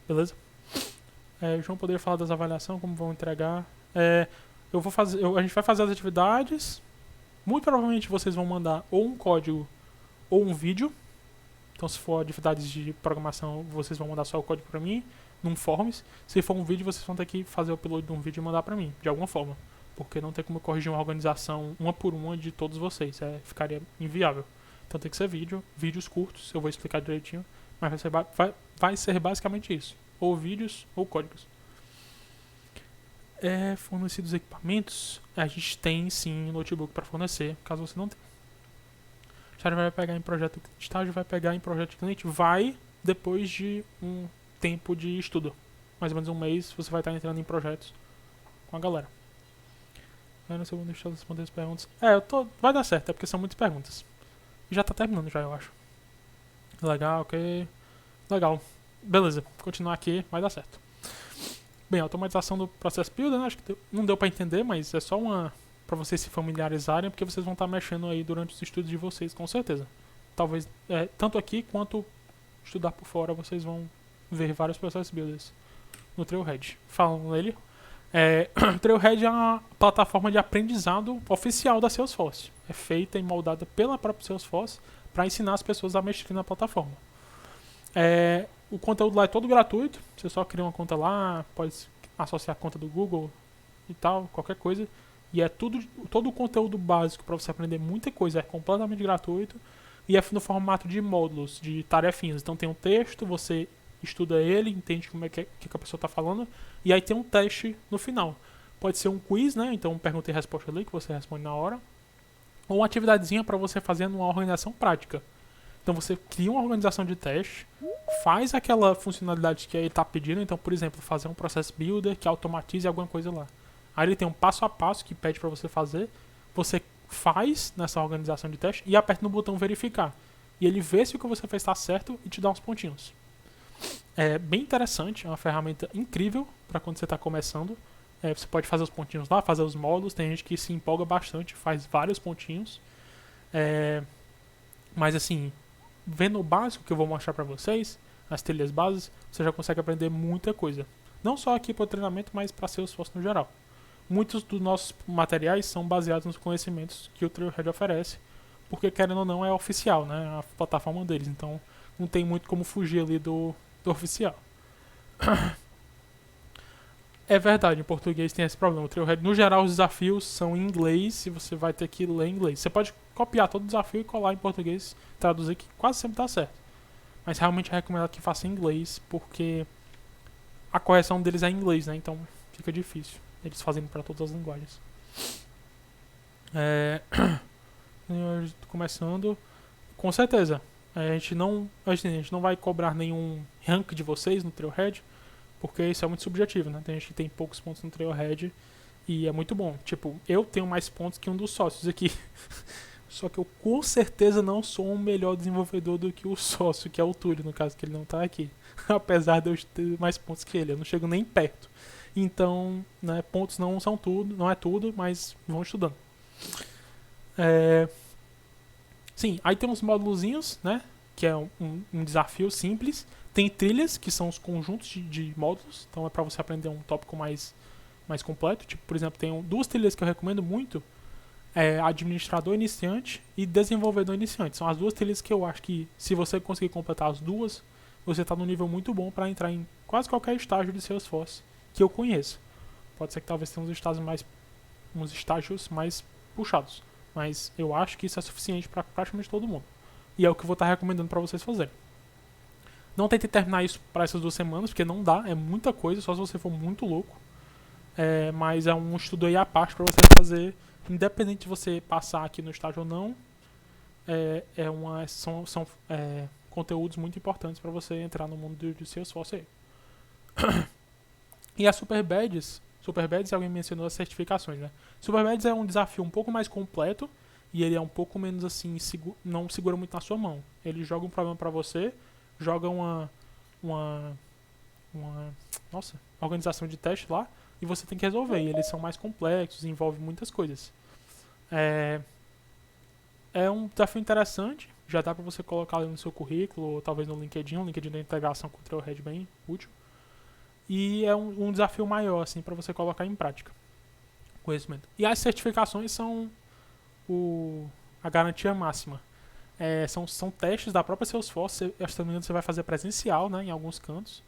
Beleza? O João poderia falar das avaliações, como vão entregar. A gente vai fazer as atividades. Muito provavelmente vocês vão mandar ou um código ou um vídeo. Então, se for atividades de programação, vocês vão mandar só o código pra mim, num Forms. Se for um vídeo, vocês vão ter que fazer o upload de um vídeo e mandar pra mim, de alguma forma. Porque não tem como eu corrigir uma organização uma por uma de todos vocês. Ficaria inviável. Então tem que ser vídeos curtos, eu vou explicar direitinho. Mas vai ser basicamente isso. Ou vídeos ou códigos. Fornecidos equipamentos, a gente tem sim notebook para fornecer, caso você não tenha. Estágio vai pegar em projeto de cliente, vai depois de um tempo de estudo. Mais ou menos um mês você vai estar entrando em projetos com a galera. Vai no segundo estado responder as perguntas. Vai dar certo, é porque são muitas perguntas. Já tá terminando já, eu acho. Legal, ok. Legal. Beleza, continuar aqui, vai dar certo. Bem, automatização do processo builder, né? Acho que não deu pra entender, mas é só pra vocês se familiarizarem, porque vocês vão estar mexendo aí durante os estudos de vocês, com certeza. Talvez, tanto aqui quanto estudar por fora, vocês vão ver vários processos builders no Trailhead. Falando nele, o Trailhead é uma plataforma de aprendizado oficial da Salesforce. É feita e moldada pela própria Salesforce para ensinar as pessoas a mexer na plataforma. O conteúdo lá é todo gratuito, você só cria uma conta lá, pode associar a conta do Google e tal, qualquer coisa. E todo o conteúdo básico para você aprender muita coisa é completamente gratuito e é no formato de módulos, de tarefinhas. Então tem um texto, você estuda ele, entende como que a pessoa está falando, e aí tem um teste no final. Pode ser um quiz, né? Então pergunta e resposta ali que você responde na hora, ou uma atividadezinha para você fazer numa organização prática. Então você cria uma organização de teste, faz aquela funcionalidade que ele está pedindo. Então, por exemplo, fazer um process builder que automatize alguma coisa lá. Aí ele tem um passo a passo que pede para você fazer. Você faz nessa organização de teste e aperta no botão verificar. E ele vê se o que você fez está certo e te dá uns pontinhos. É bem interessante, é uma ferramenta incrível para quando você está começando. Você pode fazer os pontinhos lá, fazer os módulos. Tem gente que se empolga bastante, faz vários pontinhos. Mas assim, vendo o básico que eu vou mostrar para vocês, as trilhas bases, você já consegue aprender muita coisa. Não só aqui para o treinamento, mas para Salesforce no geral. Muitos dos nossos materiais são baseados nos conhecimentos que o Trailhead oferece, porque querendo ou não é oficial, né? A plataforma deles, então não tem muito como fugir ali do oficial. É verdade, em português tem esse problema. O Trailhead, no geral, os desafios são em inglês e você vai ter que ler em inglês. Você pode copiar todo o desafio e colar em português, traduzir, que quase sempre dá certo. Mas realmente é recomendado que faça em inglês, porque a correção deles é em inglês, né? Então fica difícil. Eles fazem para todas as linguagens. Começando. Com certeza. A gente não vai cobrar nenhum rank de vocês no Trailhead, porque isso é muito subjetivo, né? Tem gente que tem poucos pontos no Trailhead e é muito bom. Tipo, eu tenho mais pontos que um dos sócios aqui. Só que eu com certeza não sou um melhor desenvolvedor do que o sócio, que é o Túlio, no caso, que ele não tá aqui. Apesar de eu ter mais pontos que ele, eu não chego nem perto. Então, né, pontos não são tudo, não é tudo, mas vão estudando. Sim, aí tem uns módulozinhos, né, que é um desafio simples. Tem trilhas, que são os conjuntos de módulos, então é para você aprender um tópico mais completo. Tipo, por exemplo, tem duas trilhas que eu recomendo muito, administrador iniciante e desenvolvedor iniciante. São as duas trilhas que eu acho que, se você conseguir completar as duas, você está num nível muito bom para entrar em quase qualquer estágio de Salesforce que eu conheço. Pode ser que talvez tenha uns estágios mais puxados, mas eu acho que isso é suficiente para praticamente todo mundo. E é o que eu vou estar recomendando para vocês fazerem. Não tente terminar isso para essas 2 semanas, porque não dá, é muita coisa, só se você for muito louco. Mas é um estudo aí à parte para você fazer, independente de você passar aqui no estágio ou não. São conteúdos muito importantes para você entrar no mundo de Salesforce aí. E as Super Badges, alguém mencionou as certificações, né? Super Badges é um desafio um pouco mais completo e ele é um pouco menos assim, não segura muito na sua mão. Ele joga um problema para você, joga uma organização de teste lá e você tem que resolver. E eles são mais complexos, envolvem muitas coisas. É um desafio interessante, já dá para você colocar ali no seu currículo, ou talvez no LinkedIn. O LinkedIn da integração com o Trailhead bem útil. E é um desafio maior, assim, para você colocar em prática. Conhecimento. E as certificações são a garantia máxima. São testes da própria Salesforce. Se não me engano, você vai fazer presencial, né, em alguns cantos.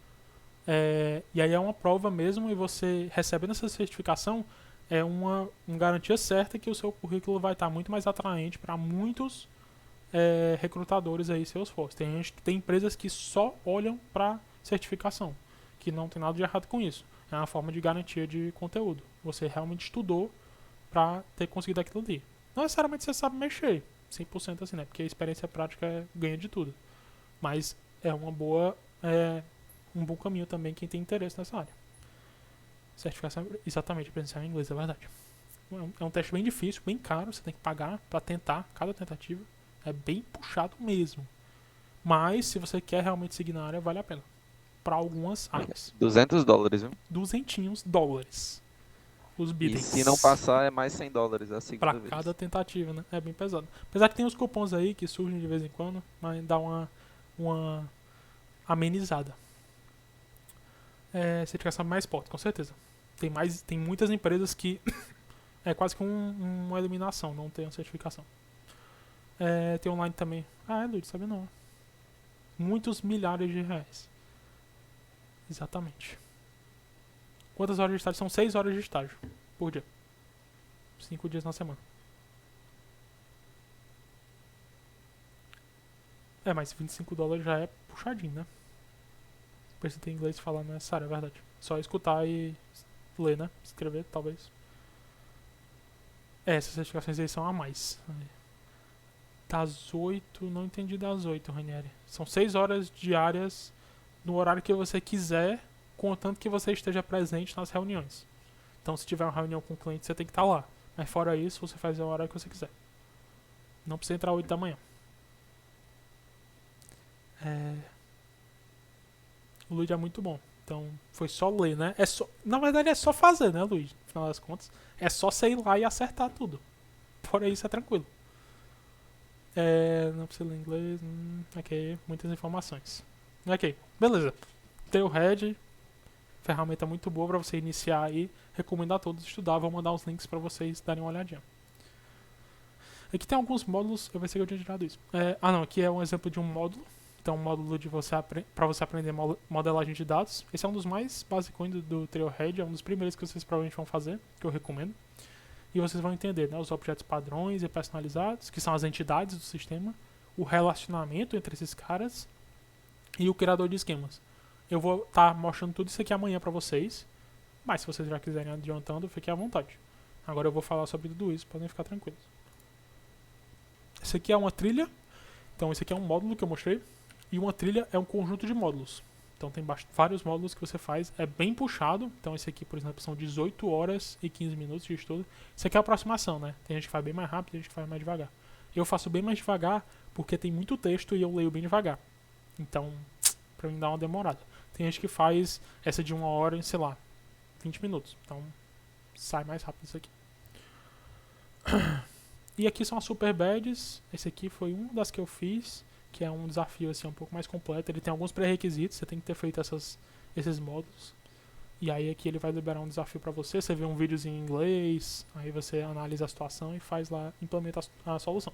E aí é uma prova mesmo, e você recebendo essa certificação é uma garantia certa que o seu currículo vai estar muito mais atraente para muitos recrutadores aí Salesforce. Tem empresas que só olham para certificação, que não tem nada de errado com isso. É uma forma de garantia de conteúdo. Você realmente estudou para ter conseguido aquilo ali. Não necessariamente você sabe mexer 100% assim, né? Porque a experiência prática ganha de tudo. Mas é um bom caminho também quem tem interesse nessa área. Certificação, exatamente, presencial em inglês, é verdade. É um teste bem difícil, bem caro, você tem que pagar para tentar cada tentativa. É bem puxado mesmo. Mas se você quer realmente seguir na área, vale a pena. Para algumas áreas. $200, viu? $200. Os E bidens. se não passar, é mais $100 a segunda Pra vez. cada tentativa, né? É bem pesado. Apesar que tem os cupons aí que surgem de vez em quando, mas dá uma amenizada. Certificação mais forte, com certeza. Tem muitas empresas que é quase que uma eliminação não ter uma certificação. Tem online também. Luiz, sabe não. Muitos milhares de reais. Exatamente. Quantas horas de estágio? São 6 horas de estágio por dia. 5 dias na semana. Mas $25 já é puxadinho, né? Precisa ter inglês e falar nessa área, é verdade. Só escutar e ler, né? Escrever, talvez. Essas certificações aí são a mais. Das 8, não entendi das 8, Ranieri. São 6 horas diárias no horário que você quiser, contanto que você esteja presente nas reuniões. Então, se tiver uma reunião com o cliente, você tem que estar lá. Mas fora isso, você faz a hora que você quiser. Não precisa entrar às 8 da manhã. O Luigi é muito bom. Então, foi só ler, né? Na verdade, é só fazer, né, Luigi? No final das contas. É só você ir lá e acertar tudo. Fora isso, é tranquilo. Não precisa ler inglês. Ok, muitas informações. Ok, beleza. Trailhead, ferramenta muito boa para você iniciar aí. Recomendo a todos estudar. Vou mandar os links para vocês darem uma olhadinha. Aqui tem alguns módulos. Eu vou ver se eu tinha tirado isso. Aqui é um exemplo de um módulo. Então, um módulo para você aprender modelagem de dados. Esse é um dos mais básicos do Trailhead. É um dos primeiros que vocês provavelmente vão fazer, que eu recomendo. E vocês vão entender, né, os objetos padrões e personalizados, que são as entidades do sistema, o relacionamento entre esses caras e o criador de esquemas. Eu vou estar mostrando tudo isso aqui amanhã para vocês, mas se vocês já quiserem adiantando, fiquem à vontade. Agora eu vou falar sobre tudo isso, podem ficar tranquilos. Esse aqui é uma trilha, então esse aqui é um módulo que eu mostrei, e uma trilha é um conjunto de módulos. Então tem vários módulos que você faz, é bem puxado. Então esse aqui, por exemplo, são 18 horas e 15 minutos de estudo. Isso aqui é a aproximação, né? Tem gente que faz bem mais rápido, tem gente que faz mais devagar. Eu faço bem mais devagar porque tem muito texto e eu leio bem devagar. Então, pra mim dá uma demorada. Tem gente que faz essa de 1 hora em, sei lá, 20 minutos. Então, sai mais rápido isso aqui. E aqui são as Super Badges. Esse aqui foi uma das que eu fiz, que é um desafio assim um pouco mais completo. Ele tem alguns pré-requisitos, você tem que ter feito esses módulos. E aí aqui ele vai liberar um desafio para você. Você vê um videozinho em inglês, aí você analisa a situação e faz lá, implementa a solução.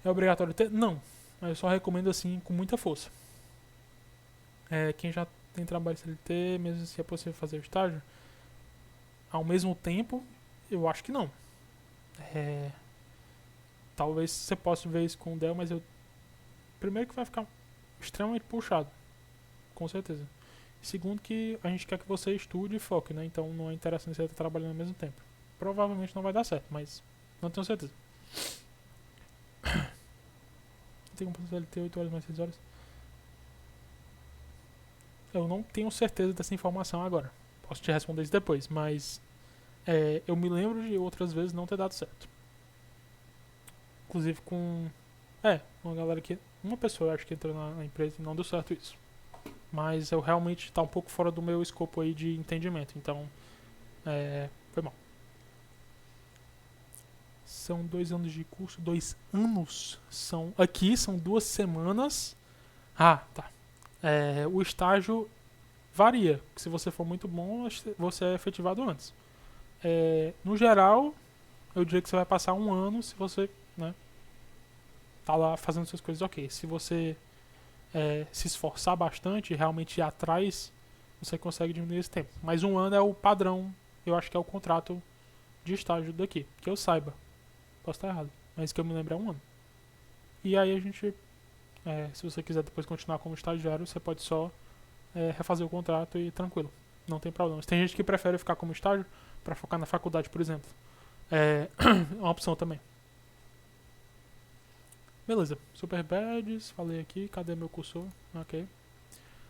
É obrigatório ter? Não, mas eu só recomendo assim com muita força. Quem já tem trabalho CLT, mesmo se é possível fazer o estágio, ao mesmo tempo, eu acho que não. Talvez você possa ver isso com o Dell, mas primeiro que vai ficar extremamente puxado, com certeza. E segundo que a gente quer que você estude e foque, né? Então não é interessante você estar trabalhando ao mesmo tempo. Provavelmente não vai dar certo, mas não tenho certeza. Tem como fazer LT 8 horas mais 6 horas? Eu não tenho certeza dessa informação agora. Posso te responder isso depois, mas eu me lembro de outras vezes não ter dado certo. Inclusive com uma galera que... Uma pessoa acho que entrou na empresa e não deu certo isso. Mas eu realmente tá um pouco fora do meu escopo aí de entendimento. Então, foi mal. São 2 anos de curso. 2 anos? Aqui são 2 semanas. Ah, tá. O estágio varia. Se você for muito bom, você é efetivado antes. No geral, eu diria que você vai passar 1 ano se você, né, tá lá fazendo suas coisas ok. Se você se esforçar bastante e realmente ir atrás, você consegue diminuir esse tempo. Mas 1 ano é o padrão, eu acho que é o contrato de estágio daqui. Que eu saiba. Posso estar errado, mas que eu me lembro é 1 ano. E aí a gente, se você quiser depois continuar como estagiário, você pode só refazer o contrato e tranquilo. Não tem problema. Tem gente que prefere ficar como estágio para focar na faculdade, por exemplo. É uma opção também. Beleza. Super Badges, falei aqui. Cadê meu cursor? Ok.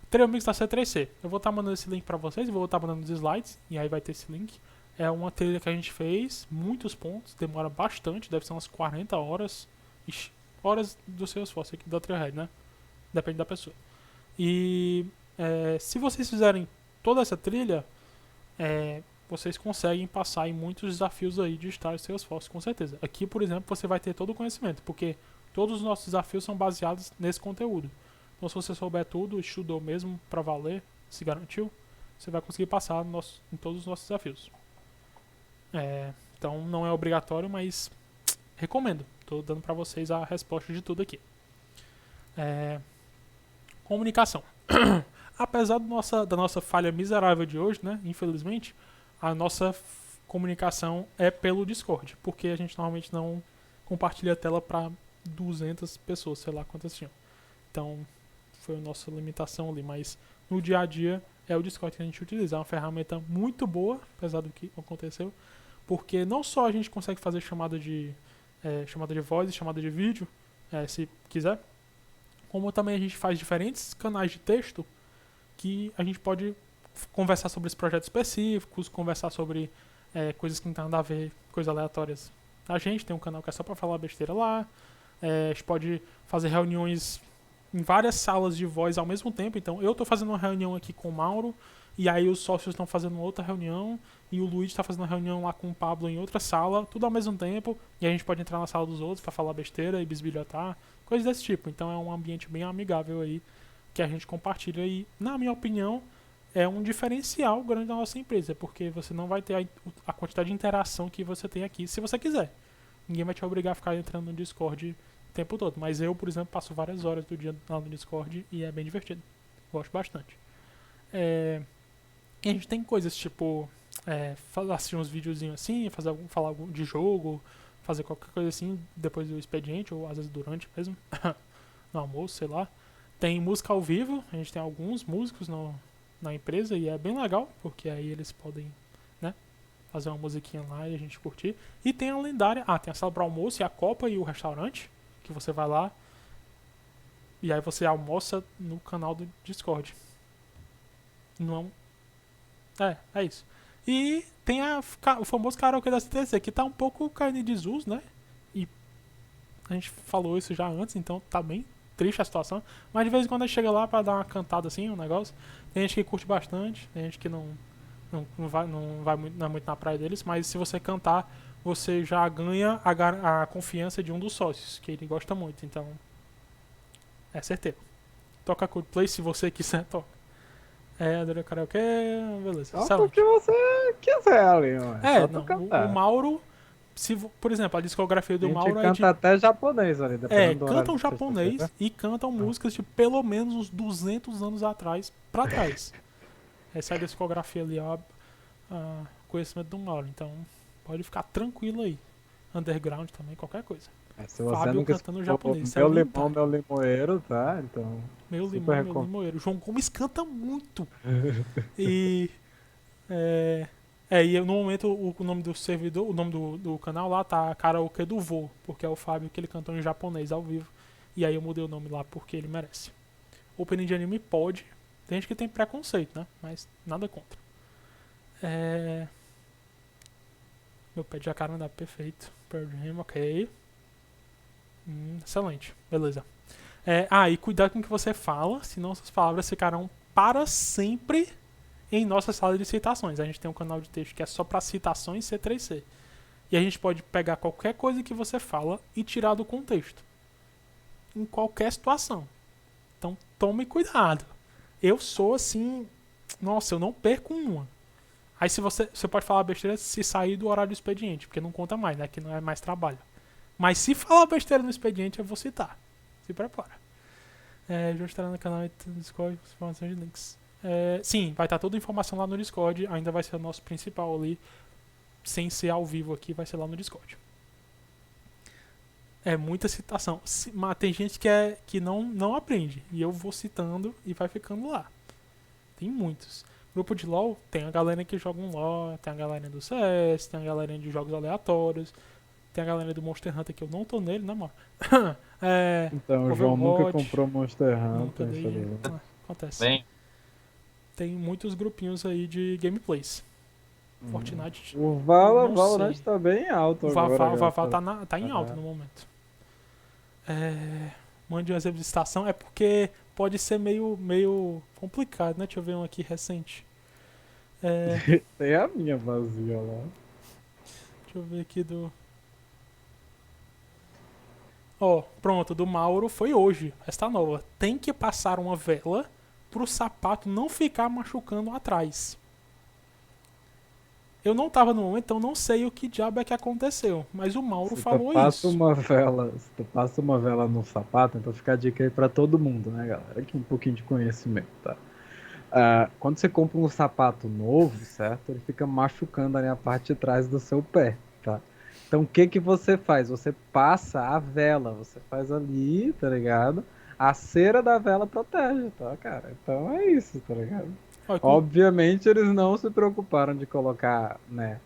Trio Mix da C3C. Eu vou estar mandando esse link pra vocês. Vou estar mandando os slides. E aí vai ter esse link. É uma trilha que a gente fez. Muitos pontos. Demora bastante. Deve ser umas 40 horas. Ixi, horas do seu esforço aqui da Trailhead, né? Depende da pessoa. E se vocês fizerem toda essa trilha, vocês conseguem passar em muitos desafios aí de estar seu esforço, com certeza. Aqui, por exemplo, você vai ter todo o conhecimento, porque todos os nossos desafios são baseados nesse conteúdo. Então, se você souber tudo, estudou mesmo pra valer, se garantiu, você vai conseguir passar em todos os nossos desafios. Então, não é obrigatório, mas recomendo. Estou dando pra vocês a resposta de tudo aqui. Comunicação. Apesar da nossa falha miserável de hoje, né, infelizmente, a nossa comunicação é pelo Discord, porque a gente normalmente não compartilha a tela para 200 pessoas, sei lá quantas tinham. Então, foi a nossa limitação ali, mas no dia a dia é o Discord que a gente utiliza. É uma ferramenta muito boa, apesar do que aconteceu, porque não só a gente consegue fazer chamada de voz e chamada de vídeo, se quiser, como também a gente faz diferentes canais de texto que a gente pode conversar sobre os projetos específicos, conversar sobre coisas que não tem nada a ver, coisas aleatórias. A gente tem um canal que é só para falar besteira lá. A gente pode fazer reuniões em várias salas de voz ao mesmo tempo. Então, eu estou fazendo uma reunião aqui com o Mauro, e aí os sócios estão fazendo outra reunião, e o Luiz está fazendo uma reunião lá com o Pablo em outra sala, tudo ao mesmo tempo, e a gente pode entrar na sala dos outros para falar besteira e bisbilhotar, coisas desse tipo. Então, é um ambiente bem amigável aí, que a gente compartilha, e, na minha opinião, é um diferencial grande da nossa empresa, porque você não vai ter a quantidade de interação que você tem aqui, se você quiser. Ninguém vai te obrigar a ficar entrando no Discord o tempo todo, mas eu, por exemplo, passo várias horas do dia lá no Discord e é bem divertido. Gosto bastante. E a gente tem coisas tipo assistir uns videozinhos assim, falar algo de jogo, fazer qualquer coisa assim depois do expediente, ou às vezes durante mesmo, no almoço, sei lá. Tem música ao vivo, a gente tem alguns músicos na empresa e é bem legal, porque aí eles podem, né, fazer uma musiquinha lá e a gente curtir. E tem a lendária, tem a sala para almoço e a copa e o restaurante, que você vai lá e aí você almoça no canal do Discord. Não é isso. E tem o famoso karaokê da CTC, que tá um pouco caindo em desuso, né? E a gente falou isso já antes, então tá bem triste a situação. Mas de vez em quando a gente chega lá pra dar uma cantada assim, um negócio. Tem gente que curte bastante, tem gente que não é muito na praia deles, mas se você cantar, você já ganha a confiança de um dos sócios, que ele gosta muito, então é certeiro. Toca Coldplay se você quiser, toca. Adorei karaokê, beleza. Toca o que você quiser ali, o Mauro, por exemplo, a discografia do Mauro canta de... até japonês ali, cantam japonês e cantam músicas de pelo menos uns 200 anos pra trás. Essa é a discografia ali, conhecimento do Mauro, então pode ficar tranquilo aí. Underground também, qualquer coisa. Se você Fábio nunca cantando japonês. Meu limão, meu limoeiro, tá? Então, meu limão, meu limoeiro. João Gomes canta muito. E no momento o nome do servidor, o nome do canal lá tá Karaokê do Vô, porque é o Fábio que ele cantou em japonês ao vivo. E aí eu mudei o nome lá porque ele merece. Opening de anime pode. Tem gente que tem preconceito, né? Mas nada contra. Meu pé de jacarandá, perfeito. Pearl Jam, ok. Excelente, beleza. E cuidado com o que você fala, senão essas palavras ficarão para sempre em nossa sala de citações. A gente tem um canal de texto que é só para citações C3C. E a gente pode pegar qualquer coisa que você fala e tirar do contexto. Em qualquer situação. Então tome cuidado. Eu sou assim... Nossa, eu não perco uma. Aí se você pode falar besteira se sair do horário do expediente, porque não conta mais, né? Que não é mais trabalho. Mas se falar besteira no expediente, eu vou citar. Se prepara. Já estará no canal do Discord, informações de links. Sim, vai estar toda a informação lá no Discord. Ainda vai ser o nosso principal ali. Sem ser ao vivo aqui, vai ser lá no Discord. É muita citação. Mas tem gente que não aprende. E eu vou citando e vai ficando lá. Tem muitos. Grupo de LoL, tem a galera que joga um LoL, tem a galera do CS, tem a galera de jogos aleatórios, tem a galera do Monster Hunter que eu não tô nele, né, mano? Então, o João nunca comprou Monster Hunter. Acontece. Bem. Tem muitos grupinhos aí de gameplays. Fortnite. O não Valorant sei. tá bem alto O agora. Vavá tá em alta no momento. Mande um exemplo de estação. É porque pode ser meio complicado, né? Deixa eu ver um aqui recente. Tem a minha vazia lá. Deixa eu ver aqui do... Pronto, do Mauro foi hoje. Esta nova. Tem que passar uma vela pro sapato não ficar machucando atrás. Eu não tava no momento, então não sei o que diabo é que aconteceu. Mas o Mauro falou isso. Se tu passa uma vela no sapato, então fica a dica aí pra todo mundo, né, galera? Aqui um pouquinho de conhecimento, tá? Quando você compra um sapato novo, certo? Ele fica machucando ali a parte de trás do seu pé, tá? Então o que você faz? Você passa a vela, você faz ali, tá ligado? A cera da vela protege, tá, cara? Então é isso, tá ligado? Obviamente eles não se preocuparam de colocar, né,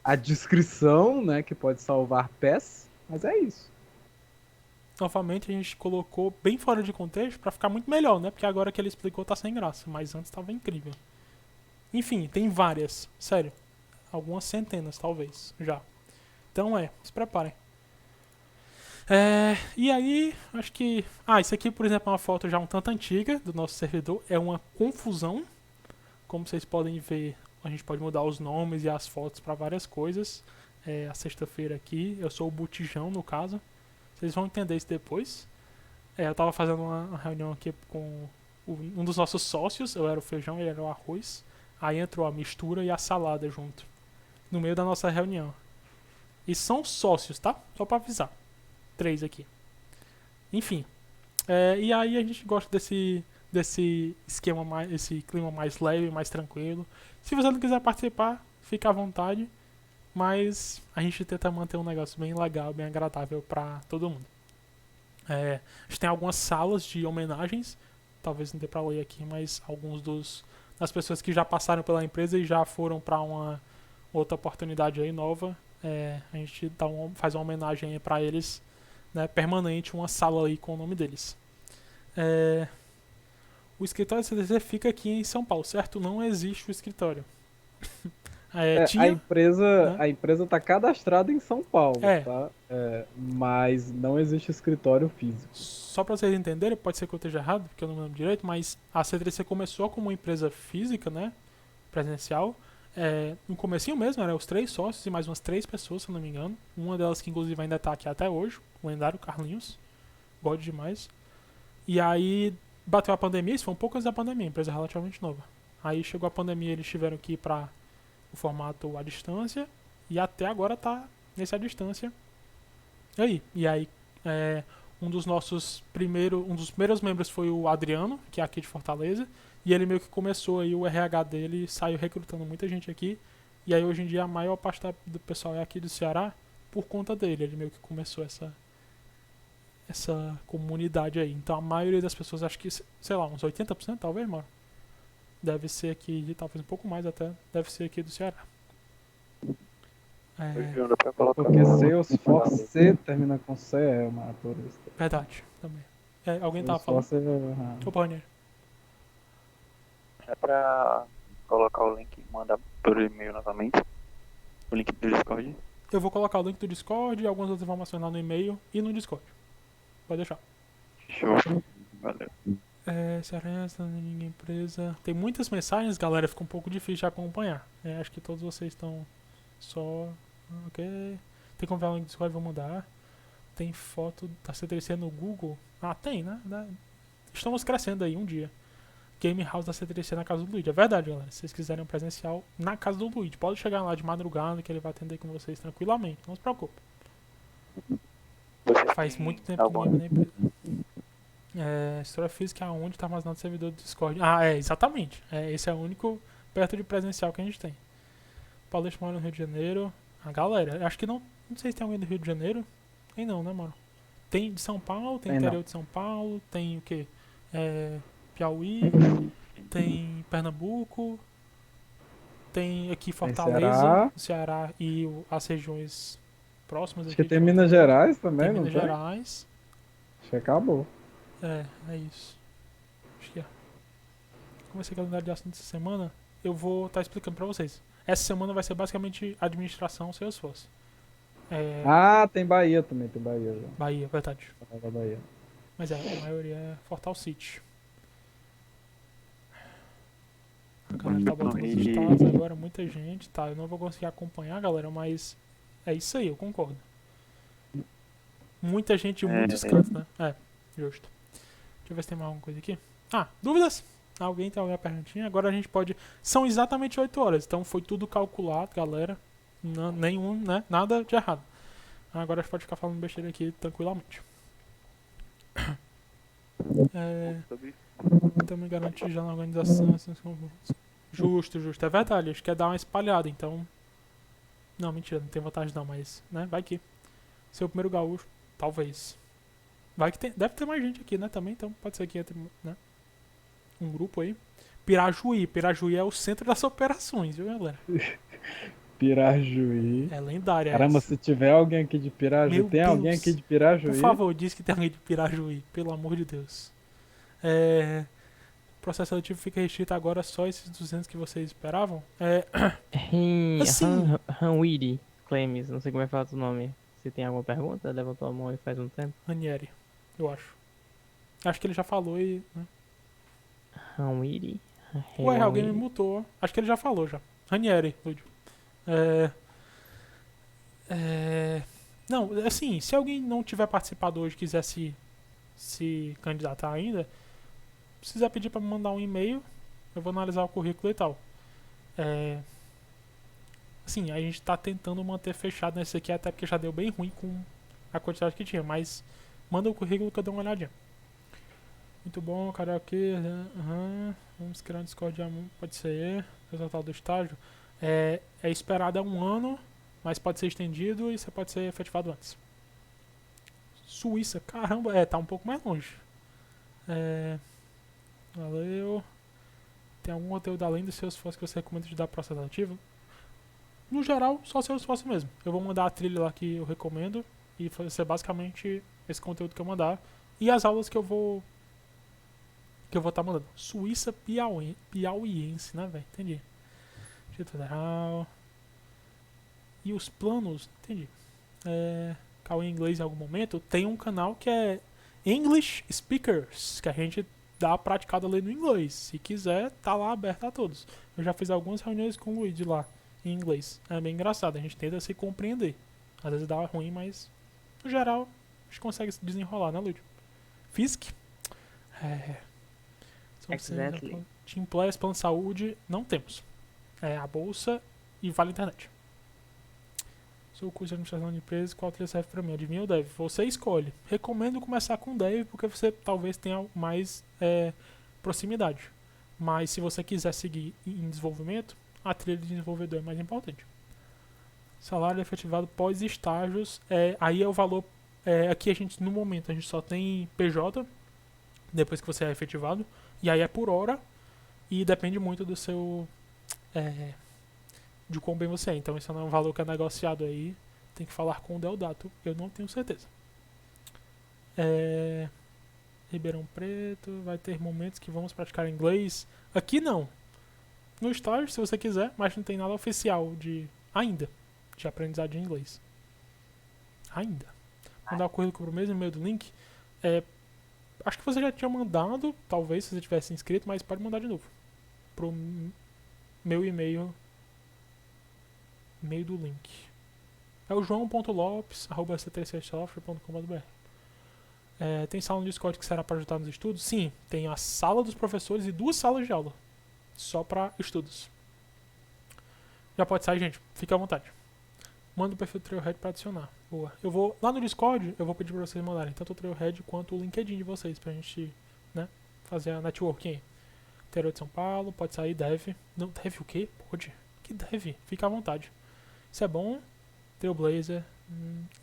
a descrição, né, que pode salvar pés, mas é isso. Novamente a gente colocou bem fora de contexto pra ficar muito melhor, né? Porque agora que ele explicou tá sem graça, mas antes tava incrível. Enfim, tem várias, sério. Algumas centenas, talvez, já. Então se preparem. E aí, acho que... isso aqui, por exemplo, é uma foto já um tanto antiga do nosso servidor. É uma confusão. Como vocês podem ver, a gente pode mudar os nomes e as fotos para várias coisas. A sexta-feira aqui, eu sou o Botijão, no caso. Vocês vão entender isso depois. Eu tava fazendo uma reunião aqui com um dos nossos sócios. Eu era o feijão, ele era o arroz. Aí entrou a mistura e a salada junto. No meio da nossa reunião. E são sócios, tá? Só pra avisar. 3 aqui. Enfim. E aí a gente gosta desse esquema, esse clima mais leve, mais tranquilo. Se você não quiser participar, fica à vontade. Mas a gente tenta manter um negócio bem legal, bem agradável pra todo mundo. A gente tem algumas salas de homenagens. Talvez não dê pra ler aqui, mas alguns das pessoas que já passaram pela empresa e já foram pra uma outra oportunidade aí nova. A gente faz uma homenagem aí pra eles, né, permanente, uma sala aí com o nome deles. O escritório da CDC fica aqui em São Paulo, certo? Não existe o escritório. A empresa tá cadastrada em São Paulo, tá? Mas não existe escritório físico. Só pra vocês entenderem, pode ser que eu esteja errado, porque eu não me lembro direito, mas a C3C começou como uma empresa física, né? Presencial. No comecinho mesmo, eram os 3 sócios e mais umas 3 pessoas, se eu não me engano. Uma delas que inclusive ainda tá aqui até hoje, o lendário Carlinhos. Gosto demais. E aí bateu a pandemia, isso foi um pouco antes da pandemia, empresa relativamente nova. Aí chegou a pandemia, eles tiveram que ir para o formato à distância, e até agora tá nessa distância. E aí um dos primeiros membros foi o Adriano, que é aqui de Fortaleza, e ele meio que começou aí o RH dele, saiu recrutando muita gente aqui, e aí hoje em dia a maior parte do pessoal é aqui do Ceará por conta dele, ele meio que começou essa comunidade aí. Então a maioria das pessoas, acho que, sei lá, uns 80% talvez, mano, deve ser aqui, talvez um pouco mais até, deve ser aqui do Ceará. Porque Salesforce C termina com C, é uma turista. Verdade, também. Alguém tava falando? Opa, Ranieri. É pra colocar o link e mandar por e-mail novamente? O link do Discord? Eu vou colocar o link do Discord e algumas outras informações lá no e-mail e no Discord. Pode deixar. Show. Valeu. Cearense, ninguém empresa. Tem muitas mensagens, galera, fica um pouco difícil de acompanhar. Acho que todos vocês estão só Ok. Tem como ver o link do Discord, vou mandar. Tem foto da C3C no Google? Ah, tem, né? Estamos crescendo aí um dia. Game House da C3C na casa do Luigi. É verdade, galera. Se vocês quiserem um presencial na casa do Luigi, pode chegar lá de madrugada que ele vai atender com vocês tranquilamente. Não se preocupe. Faz muito tempo que ninguém nem história física é onde está armazenado o servidor do Discord. Ah, exatamente. Esse é o único perto de presencial que a gente tem. Paulista mora no Rio de Janeiro. A galera, acho que não sei se tem alguém do Rio de Janeiro. Tem não, né, mano? Tem de São Paulo, tem interior de São Paulo, tem o quê? Piauí, tem Pernambuco, tem aqui Fortaleza, Ceará e as regiões próximas. Acho que tem Minas Gerais também, tem não Minas tem? Gerais. Acho que acabou. É isso. Acho que é. Como vai ser o calendário de assuntos dessa semana? Eu vou estar explicando pra vocês. Essa semana vai ser basicamente administração Salesforce. Tem Bahia também, tem Bahia. Já. Bahia, verdade. Bahia. Mas a maioria é Fortal City. A galera tá botando os estados agora, muita gente, tá? Eu não vou conseguir acompanhar, galera, mas é isso aí, eu concordo. Muita gente em muitos cantos, né? Justo. Deixa eu ver se tem mais alguma coisa aqui. Dúvidas? Alguém tem alguma perguntinha? Agora a gente pode... São exatamente 8 horas, então foi tudo calculado, galera. Nenhum, né? Nada de errado. Agora a gente pode ficar falando besteira aqui tranquilamente. Também garantir já na organização. Justo. É verdade, acho que é dar uma espalhada, então... Não, mentira, não tem vantagem não, mas... né? Vai que... Ser o primeiro gaúcho, talvez. Vai que tem... Deve ter mais gente aqui, né? Também, então pode ser que entre, né? Um grupo aí. Pirajuí é o centro das operações, viu, galera? Pirajuí. É lendária. Caramba, se tiver alguém aqui de Pirajuí, tem Deus. Alguém aqui de Pirajuí? Por favor, diz que tem alguém de Pirajuí, pelo amor de Deus. O processo seletivo fica restrito agora só esses 200 que vocês esperavam? Assim... Hanwiri Clemes, não sei como é que fala o nome. Se tem alguma pergunta, levantou a mão e faz um tempo. Ranieri, eu acho. Acho que ele já falou e... Né? Hanwiri? Ué, alguém me mutou. Acho que ele já falou já. Ranieri, Lúdio. Não, assim, se alguém não tiver participado hoje e quiser se candidatar ainda, precisa pedir para me mandar um e-mail, eu vou analisar o currículo e tal. Assim, a gente tá tentando manter fechado nesse aqui, até porque já deu bem ruim com a quantidade que tinha, mas manda o currículo que eu dou uma olhadinha. Muito bom, karaokê, vamos criar um Discord, pode ser, resultado do estágio. É esperado há 1 ano, mas pode ser estendido e você pode ser efetivado antes. Suíça, caramba, tá um pouco mais longe. Valeu. Tem algum conteúdo além do Salesforce que você recomenda de dar processo ativo? No geral, só Salesforce mesmo. Eu vou mandar a trilha lá que eu recomendo e vai ser basicamente esse conteúdo que eu mandar. E as aulas que eu vou estar mandando. Suíça piauiense, né, velho? Entendi. Distrito Federal. E os planos, entendi. Cauê em inglês em algum momento. Tem um canal que é English Speakers, que a gente dá a praticada ali no inglês. Se quiser, tá lá aberto a todos. Eu já fiz algumas reuniões com o Luigi lá, em inglês. É bem engraçado, a gente tenta se compreender. Às vezes dá ruim, mas no geral, a gente consegue se desenrolar, né, Luigi? Fisk? Exactly. Team Players, plano de saúde, não temos. A bolsa e vale internet. Sou o curso de administração de empresas, qual trilha serve pra mim? Adivinha ou Dev? Você escolhe. Recomendo começar com Dev porque você talvez tenha mais proximidade. Mas se você quiser seguir em desenvolvimento, a trilha de desenvolvedor é mais importante. Salário efetivado pós estágios, aí é o valor. Aqui a gente, no momento, a gente só tem PJ, depois que você é efetivado, e aí é por hora, e depende muito do seu. De quão bem você é. Então, esse não é um valor que é negociado aí. Tem que falar com o Deodato. Eu não tenho certeza. Ribeirão Preto. Vai ter momentos que vamos praticar inglês. Aqui não. No estágio, se você quiser. Mas não tem nada oficial ainda. De aprendizado de inglês. Ainda. Mandar o currículo pro mesmo e-mail do link. Acho que você já tinha mandado. Talvez, se você tivesse inscrito. Mas pode mandar de novo. Pro meu e-mail do link. É o joão.lopes@c3csoftware.com.br. Tem sala no Discord que será para ajudar nos estudos? Sim, tem a sala dos professores e 2 salas de aula. Só para estudos. Já pode sair, gente. Fique à vontade. Manda o perfil do Trailhead para adicionar. Boa. Eu vou lá no Discord, eu vou pedir para vocês mandarem tanto o Trailhead quanto o LinkedIn de vocês pra gente, né, fazer a networking aí. Interior de São Paulo, pode sair, deve. Não, deve o quê? Pode. Que deve? Fica à vontade. Isso é bom. Trailblazer.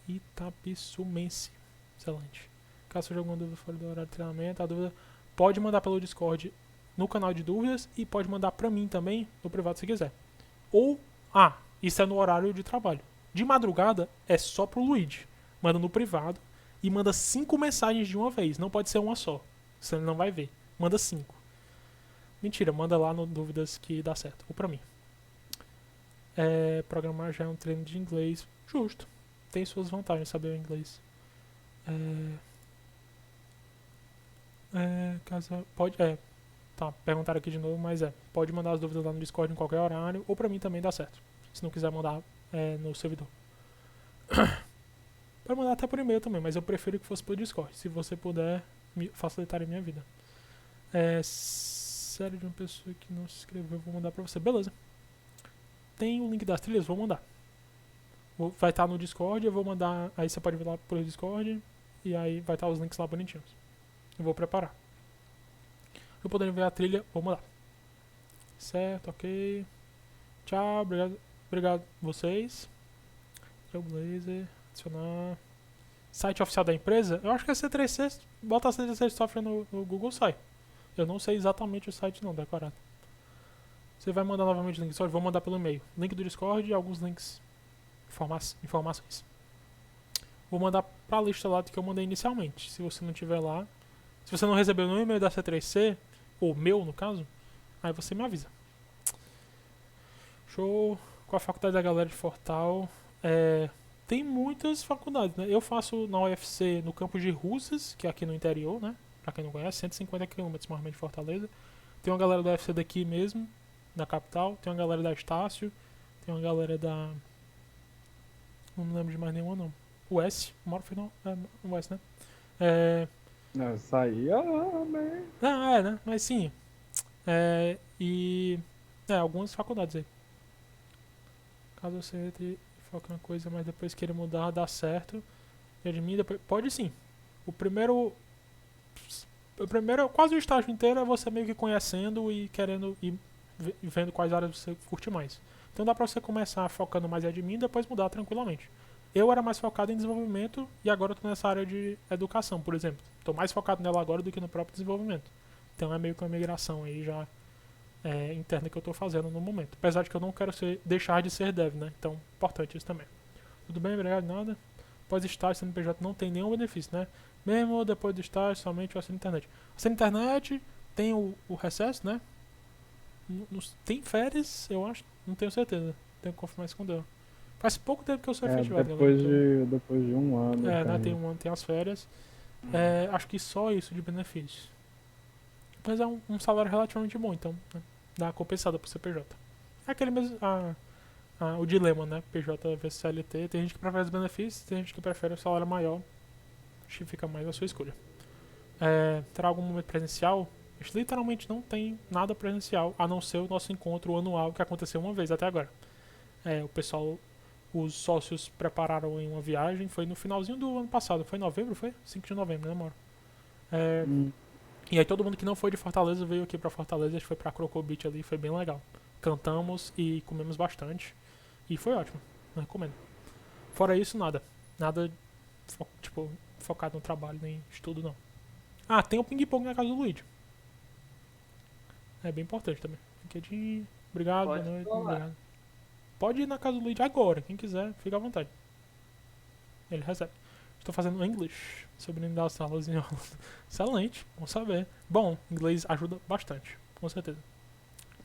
Itapissumense. Excelente. Caso seja alguma dúvida fora do horário de treinamento, a dúvida pode mandar pelo Discord no canal de dúvidas e pode mandar pra mim também no privado se quiser. Ou, isso é no horário de trabalho. De madrugada é só pro Luigi. Manda no privado e manda 5 mensagens de uma vez. Não pode ser uma só. Senão ele não vai ver. Manda 5. Mentira, manda lá no dúvidas que dá certo. Ou pra mim. Programar já é um treino de inglês. Justo. Tem suas vantagens saber o inglês. Pode. Tá, perguntaram aqui de novo, mas pode mandar as dúvidas lá no Discord em qualquer horário, ou pra mim também dá certo. Se não quiser mandar no servidor. Pode mandar até por e-mail também, mas eu prefiro que fosse pelo Discord. Se você puder, facilitar a minha vida. Sério de uma pessoa que não se inscreveu, eu vou mandar pra você. Beleza. Tem o link das trilhas, vou mandar. Vai estar no Discord, eu vou mandar. Aí você pode vir lá pelo Discord. E aí vai estar os links lá bonitinhos. Eu vou preparar. Eu poder ver a trilha, vou mandar. Certo, ok. Tchau, obrigado vocês. Trailblazer, adicionar. Site oficial da empresa? Eu acho que é C3C. Bota C3C Software no Google, sai. Eu não sei exatamente o site não, decorado. Você vai mandar novamente o link do Discord? Vou mandar pelo e-mail. Link do Discord e alguns links. Informações. Vou mandar pra lista lá do que eu mandei inicialmente. Se você não tiver lá. Se você não recebeu no e-mail da C3C, ou meu no caso, aí você me avisa. Show. Com a faculdade da galera de Fortal. Tem muitas faculdades, né? Eu faço na UFC no campus de Russas, que é aqui no interior, né? Pra quem não conhece, 150 km mais ou menos de Fortaleza. Tem uma galera da UFC daqui mesmo, na capital. Tem uma galera da Estácio. Tem uma galera da... Não me lembro de mais nenhuma, não. O S. Moro final. O S, né? Isso aí né? Né? Mas sim. Algumas faculdades aí. Caso você entre e foque na coisa, mas depois queira mudar, dá certo. E admira, depois... Pode sim. O primeiro, quase o estágio inteiro é você meio que conhecendo e querendo e vendo quais áreas você curte mais. Então dá pra você começar focando mais em admin e depois mudar tranquilamente. Eu era mais focado em desenvolvimento e agora eu tô nessa área de educação, por exemplo. Tô mais focado nela agora do que no próprio desenvolvimento. Então é meio que uma migração aí já interna que eu tô fazendo no momento. Apesar de que eu não quero deixar de ser dev, né? Então, importante isso também. Tudo bem, obrigado, nada. Após estágio, CNPJ não tem nenhum benefício, né? Mesmo depois do estágio, somente o auxílio internet. Auxílio internet tem o recesso, né? Tem férias, eu acho. Não tenho certeza. Tenho que confirmar isso com Deus. Faz pouco tempo que eu sou efetivado. Depois de um ano. Tem um ano, tem as férias. Acho que só isso de benefício. Mas é um salário relativamente bom, então, né? Dá uma compensada pro CPJ. É aquele mesmo... o dilema, né? PJ versus CLT. Tem gente que prefere os benefícios, tem gente que prefere o salário maior. Acho que fica mais a sua escolha. Terá algum momento presencial? A gente literalmente não tem nada presencial, a não ser o nosso encontro anual que aconteceu uma vez até agora. O pessoal, os sócios prepararam em uma viagem, foi no finalzinho do ano passado, foi em novembro, foi? 5 de novembro, né, Mauro? E aí todo mundo que não foi de Fortaleza veio aqui pra Fortaleza, a gente foi pra Croco Beach ali, foi bem legal. Cantamos e comemos bastante, e foi ótimo, recomendo. Fora isso, nada focado no trabalho, nem estudo, não. Tem o ping-pong na casa do Luigi. É bem importante também. LinkedIn, obrigado, boa noite, obrigado. Pode ir na casa do Luigi agora, quem quiser, fica à vontade. Ele recebe. Estou fazendo English, sobre das salas em aula. Excelente, bom saber. Bom, inglês ajuda bastante, com certeza.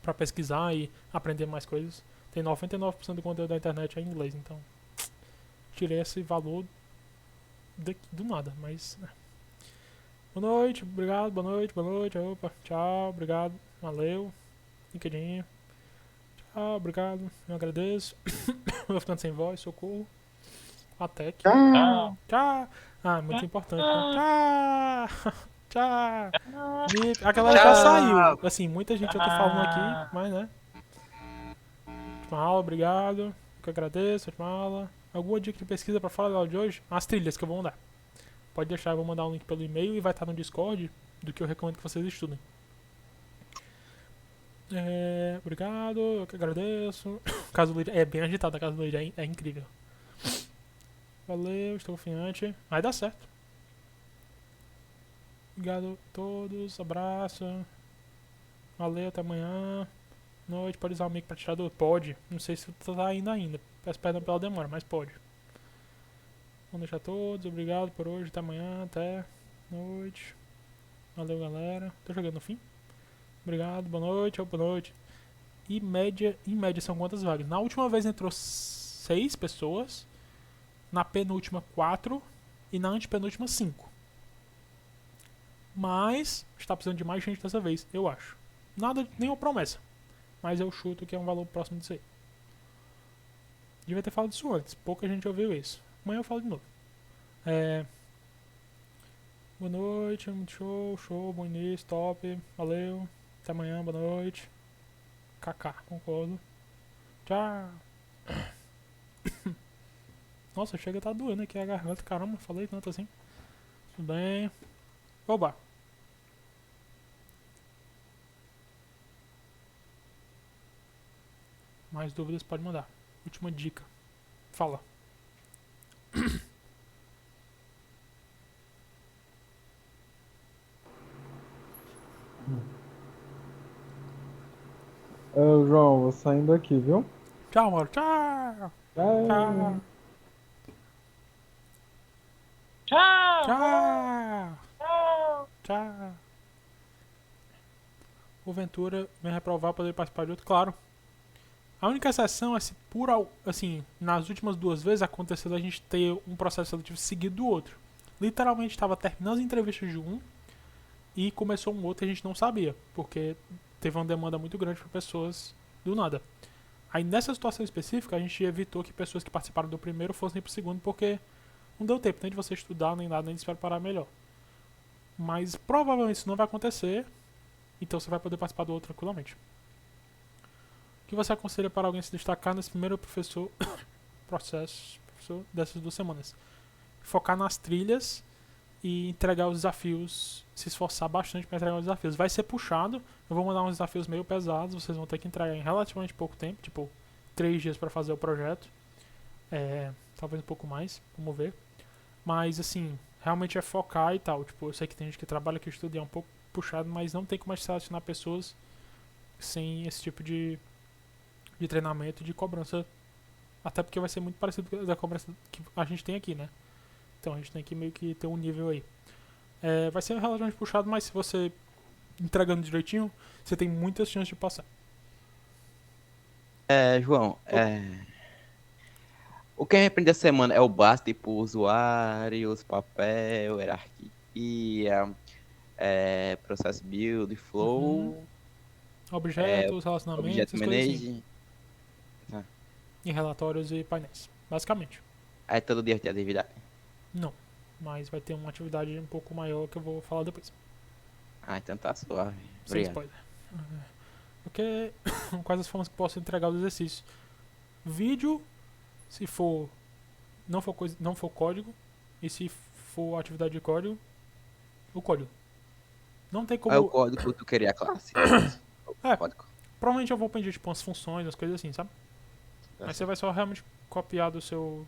Pra pesquisar e aprender mais coisas. Tem 99% do conteúdo da internet em inglês, então tirei esse valor do nada, mas... Boa noite, obrigado, boa noite, opa, tchau, obrigado, valeu, LinkedIn, tchau, obrigado, eu agradeço, vou ficando sem voz, socorro. Até que. Tchau. Tchau. Ah, muito importante. Né? Tchau. Tchau. A galera já saiu. Assim, muita gente eu tô falando aqui, mas né. Última aula, obrigado. Eu que agradeço, última aula. Alguma dica de pesquisa pra falar da aula de hoje? As trilhas que eu vou mandar. Pode deixar, eu vou mandar um link pelo e-mail e vai estar no Discord do que eu recomendo que vocês estudem. Obrigado, eu que agradeço. Casa do Leite é bem agitada, a casa do Leite é incrível. Valeu, estou confiante. Vai dar certo. Obrigado a todos, abraço. Valeu, até amanhã. Noite, pode usar o mic pra tirar do... Pode, não sei se tá indo ainda. Peço perdão pela demora, mas pode. Vamos deixar todos, obrigado por hoje, até amanhã, até noite. Valeu, galera. Tô jogando no fim. Obrigado, boa noite, boa noite. Em média são quantas vagas? Na última vez entrou 6 pessoas. Na penúltima 4. E na antepenúltima 5. Mas está precisando de mais gente dessa vez, eu acho. Nada, nenhuma promessa. Mas eu chuto que é um valor próximo disso aí. Devia ter falado disso antes. Pouca gente ouviu isso. Amanhã eu falo de novo. Boa noite, muito show, bom início, top. Valeu. Até amanhã, boa noite. KK, concordo. Tchau. Nossa, chega a tá doendo aqui a garganta. Caramba, falei tanto assim. Tudo bem. Oba. Mais dúvidas pode mandar. Última dica. Fala. João, vou saindo aqui, viu? Tchau, mano. Tchau. Tchau. Tchau. Tchau. Tchau. O Ventura vem reprovar para poder participar de outro, claro. A única exceção é se assim, nas últimas 2 vezes aconteceu a gente ter um processo seletivo seguido do outro. Literalmente estava terminando as entrevistas de um e começou um outro e a gente não sabia, porque teve uma demanda muito grande para pessoas do nada. Aí nessa situação específica a gente evitou que pessoas que participaram do primeiro fossem pro segundo, porque não deu tempo nem de você estudar, nem nada, nem de se preparar melhor. Mas provavelmente isso não vai acontecer, então você vai poder participar do outro tranquilamente. O que você aconselha para alguém se destacar nesse primeiro professor dessas 2 semanas? Focar nas trilhas e entregar os desafios, se esforçar bastante para entregar os desafios. Vai ser puxado, eu vou mandar uns desafios meio pesados, vocês vão ter que entregar em relativamente pouco tempo, tipo 3 dias para fazer o projeto, talvez um pouco mais, vamos ver. Mas assim, realmente é focar e tal, tipo, eu sei que tem gente que trabalha, que estuda e é um pouco puxado, mas não tem como selecionar pessoas sem esse tipo de treinamento, de cobrança, até porque vai ser muito parecido com a cobrança que a gente tem aqui, né? Então a gente tem que meio que ter um nível aí. Vai ser relativamente puxado, mas se você entregando direitinho, você tem muitas chances de passar. João, o que a gente aprende essa semana é o básico, tipo usuários, papel, hierarquia, processo build, flow, Objetos, relacionamentos, objeto essas coisas assim. manage. E relatórios e painéis, basicamente. Aí todo dia tem atividade. Não, mas vai ter uma atividade um pouco maior que eu vou falar depois. Então tá suave. Sem Obrigado. spoiler. Porque quais as formas que posso entregar os exercícios? Vídeo, se for não for código, e se for atividade de código, o código. Não tem como. É o código que tu queria a classe. Código. Provavelmente eu vou pedir tipo umas funções, umas coisas assim, sabe? Mas você vai só realmente copiar do seu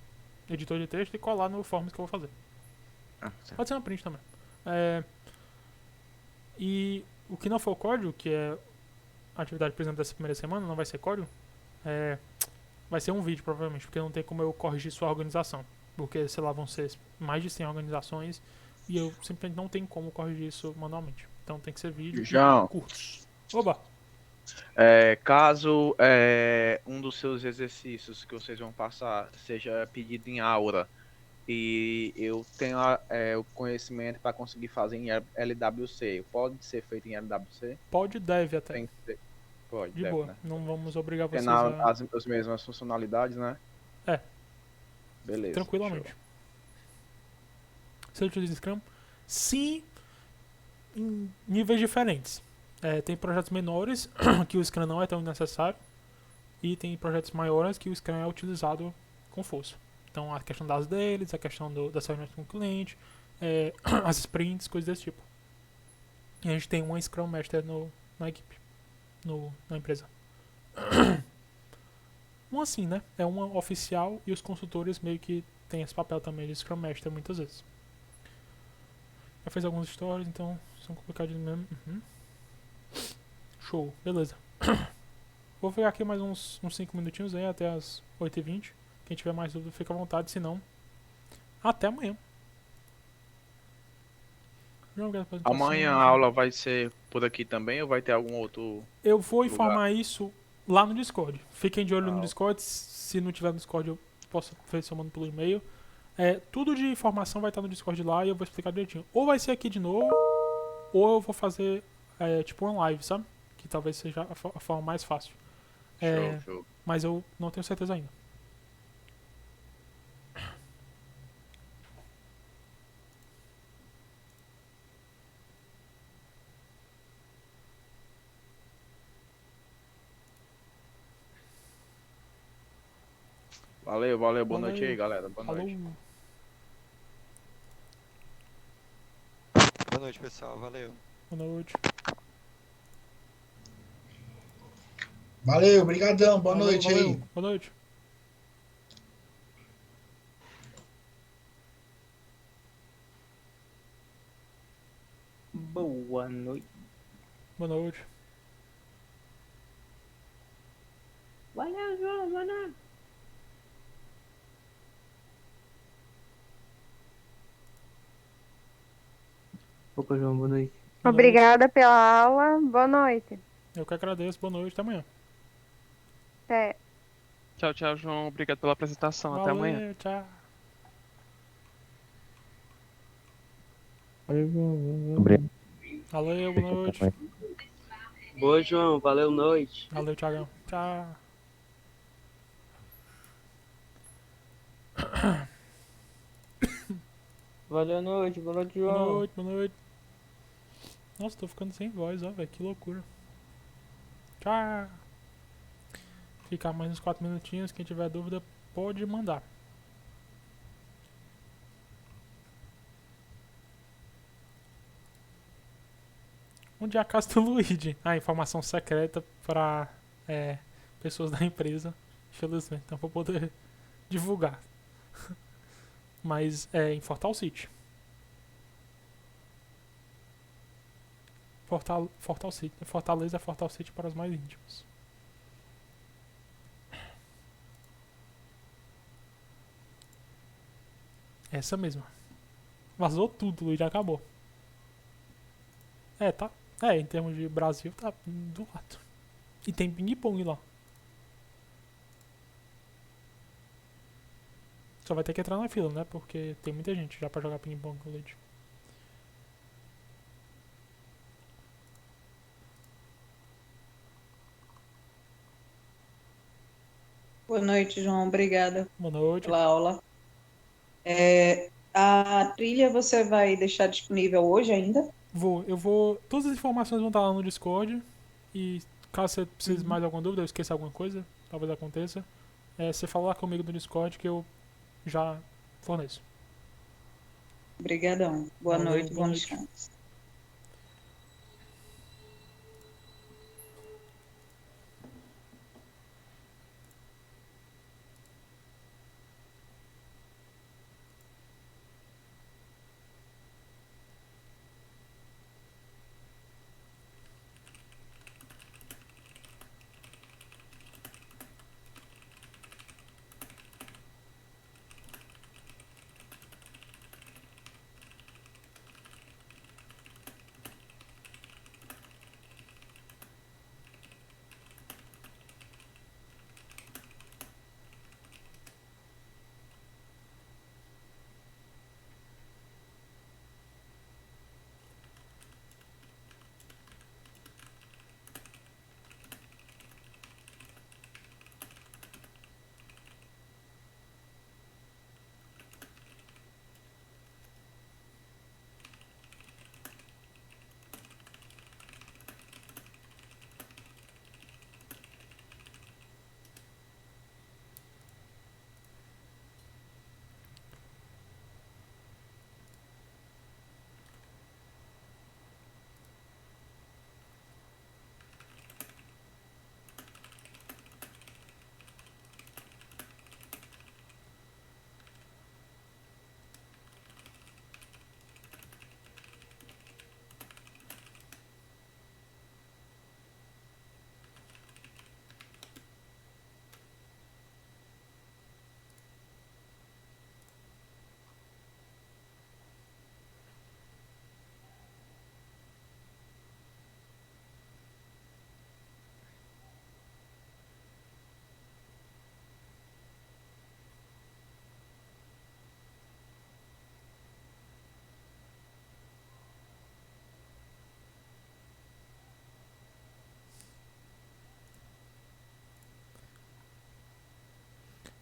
editor de texto e colar no forms que eu vou fazer. Pode ser uma print também. E o que não for código, que é a atividade, por exemplo, dessa primeira semana, não vai ser código, vai ser um vídeo, provavelmente, porque não tem como eu corrigir sua organização. Porque, sei lá, vão ser mais de 100 organizações e eu simplesmente não tenho como corrigir isso manualmente. Então tem que ser vídeo João. curtos. Oba! Caso um dos seus exercícios que vocês vão passar seja pedido em aula e eu tenho o conhecimento para conseguir fazer em LWC, pode ser feito em LWC? Pode, deve até. Tem que ser. Pode, de deve, boa, né? não vamos obrigar vocês Tem as mesmas funcionalidades, né? Beleza. tranquilamente. show. Você utiliza Scrum? Sim, em níveis diferentes. Tem projetos menores que o Scrum não é tão necessário e tem projetos maiores que o Scrum é utilizado com força. Então a questão das deles, a questão das reuniões com o cliente, as sprints, coisas desse tipo. E a gente tem uma Scrum Master na equipe, na empresa. Uma assim, né? É uma oficial e os consultores meio que têm esse papel também de Scrum Master muitas vezes. Já fez alguns stories, então são complicados mesmo. Uhum. Show, beleza. Vou ficar aqui mais uns 5 minutinhos aí, até as 8h20. Quem tiver mais dúvida, fica à vontade, se não, até amanhã. Amanhã a aula vai ser por aqui também ou vai ter algum outro Eu vou lugar? informar isso lá no Discord. Fiquem de olho no Ah, Discord. Se não tiver no Discord, eu posso ver se eu mando pelo e-mail. Tudo de informação vai estar no Discord lá e eu vou explicar direitinho. Ou vai ser aqui de novo, ou eu vou fazer tipo uma live, sabe? Que talvez seja a forma mais fácil. show. Mas eu não tenho certeza ainda. Valeu, boa Valeu. noite aí, galera. Boa Falou. noite. Boa noite, pessoal. Valeu. Boa noite. Valeu, brigadão. Boa Valeu, noite valeu. aí. Boa noite. Boa noite. Boa noite. Valeu, João, boa noite. Opa, João, boa noite. Boa Obrigada pela aula. Boa noite. Eu que agradeço. Boa noite. Até amanhã. Até. Tchau, tchau, João. Obrigado pela apresentação. Até amanhã. Valeu, tchau. Valeu, boa noite. Boa, João. Valeu, noite. Valeu, Thiagão. Tchau. Valeu, noite. Boa noite, Boa João. noite, boa noite. Nossa, tô ficando sem voz, ó, velho. Que loucura. Tchau. Ficar mais uns 4 minutinhos. Quem tiver dúvida, pode mandar. Onde é a casa do Luigi? Ah, informação secreta para pessoas da empresa. Infelizmente, não vou poder divulgar. Mas é em Fortal City. Fortal City. Fortaleza é Fortal City para os mais íntimos. Essa mesma. Vazou tudo, Luigi, acabou. Tá. Em termos de Brasil, tá do lado. E tem ping-pong lá. Só vai ter que entrar na fila, né? Porque tem muita gente já pra jogar ping-pong com o Luigi. Boa noite, João. Obrigada Boa noite. pela aula. A trilha você vai deixar disponível hoje ainda? Eu vou. Todas as informações vão estar lá no Discord. E caso você precise mais alguma dúvida, eu esqueça alguma coisa, talvez aconteça. Você fala lá comigo no Discord que eu já forneço. Obrigadão. Boa Valeu, noite, boa bom noite. descanso.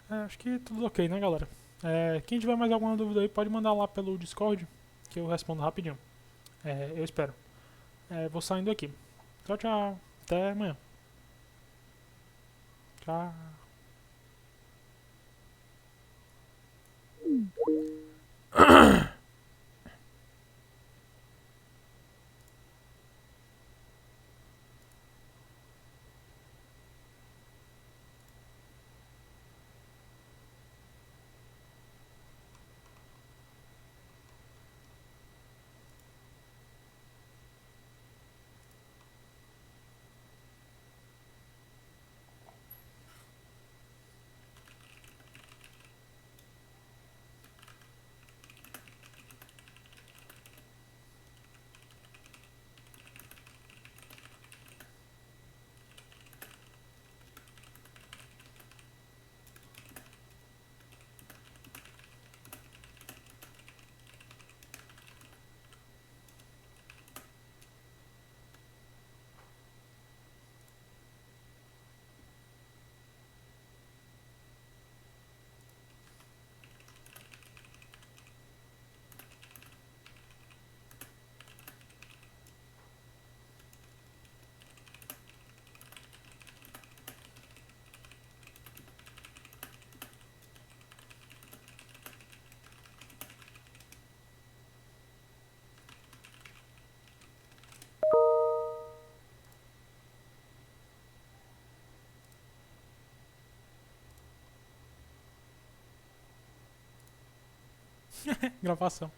acho que tudo ok, né, galera? Quem tiver mais alguma dúvida aí, pode mandar lá pelo Discord, que eu respondo rapidinho. Eu espero. Vou saindo aqui. Tchau, tchau. Até amanhã. Tchau. Gravação.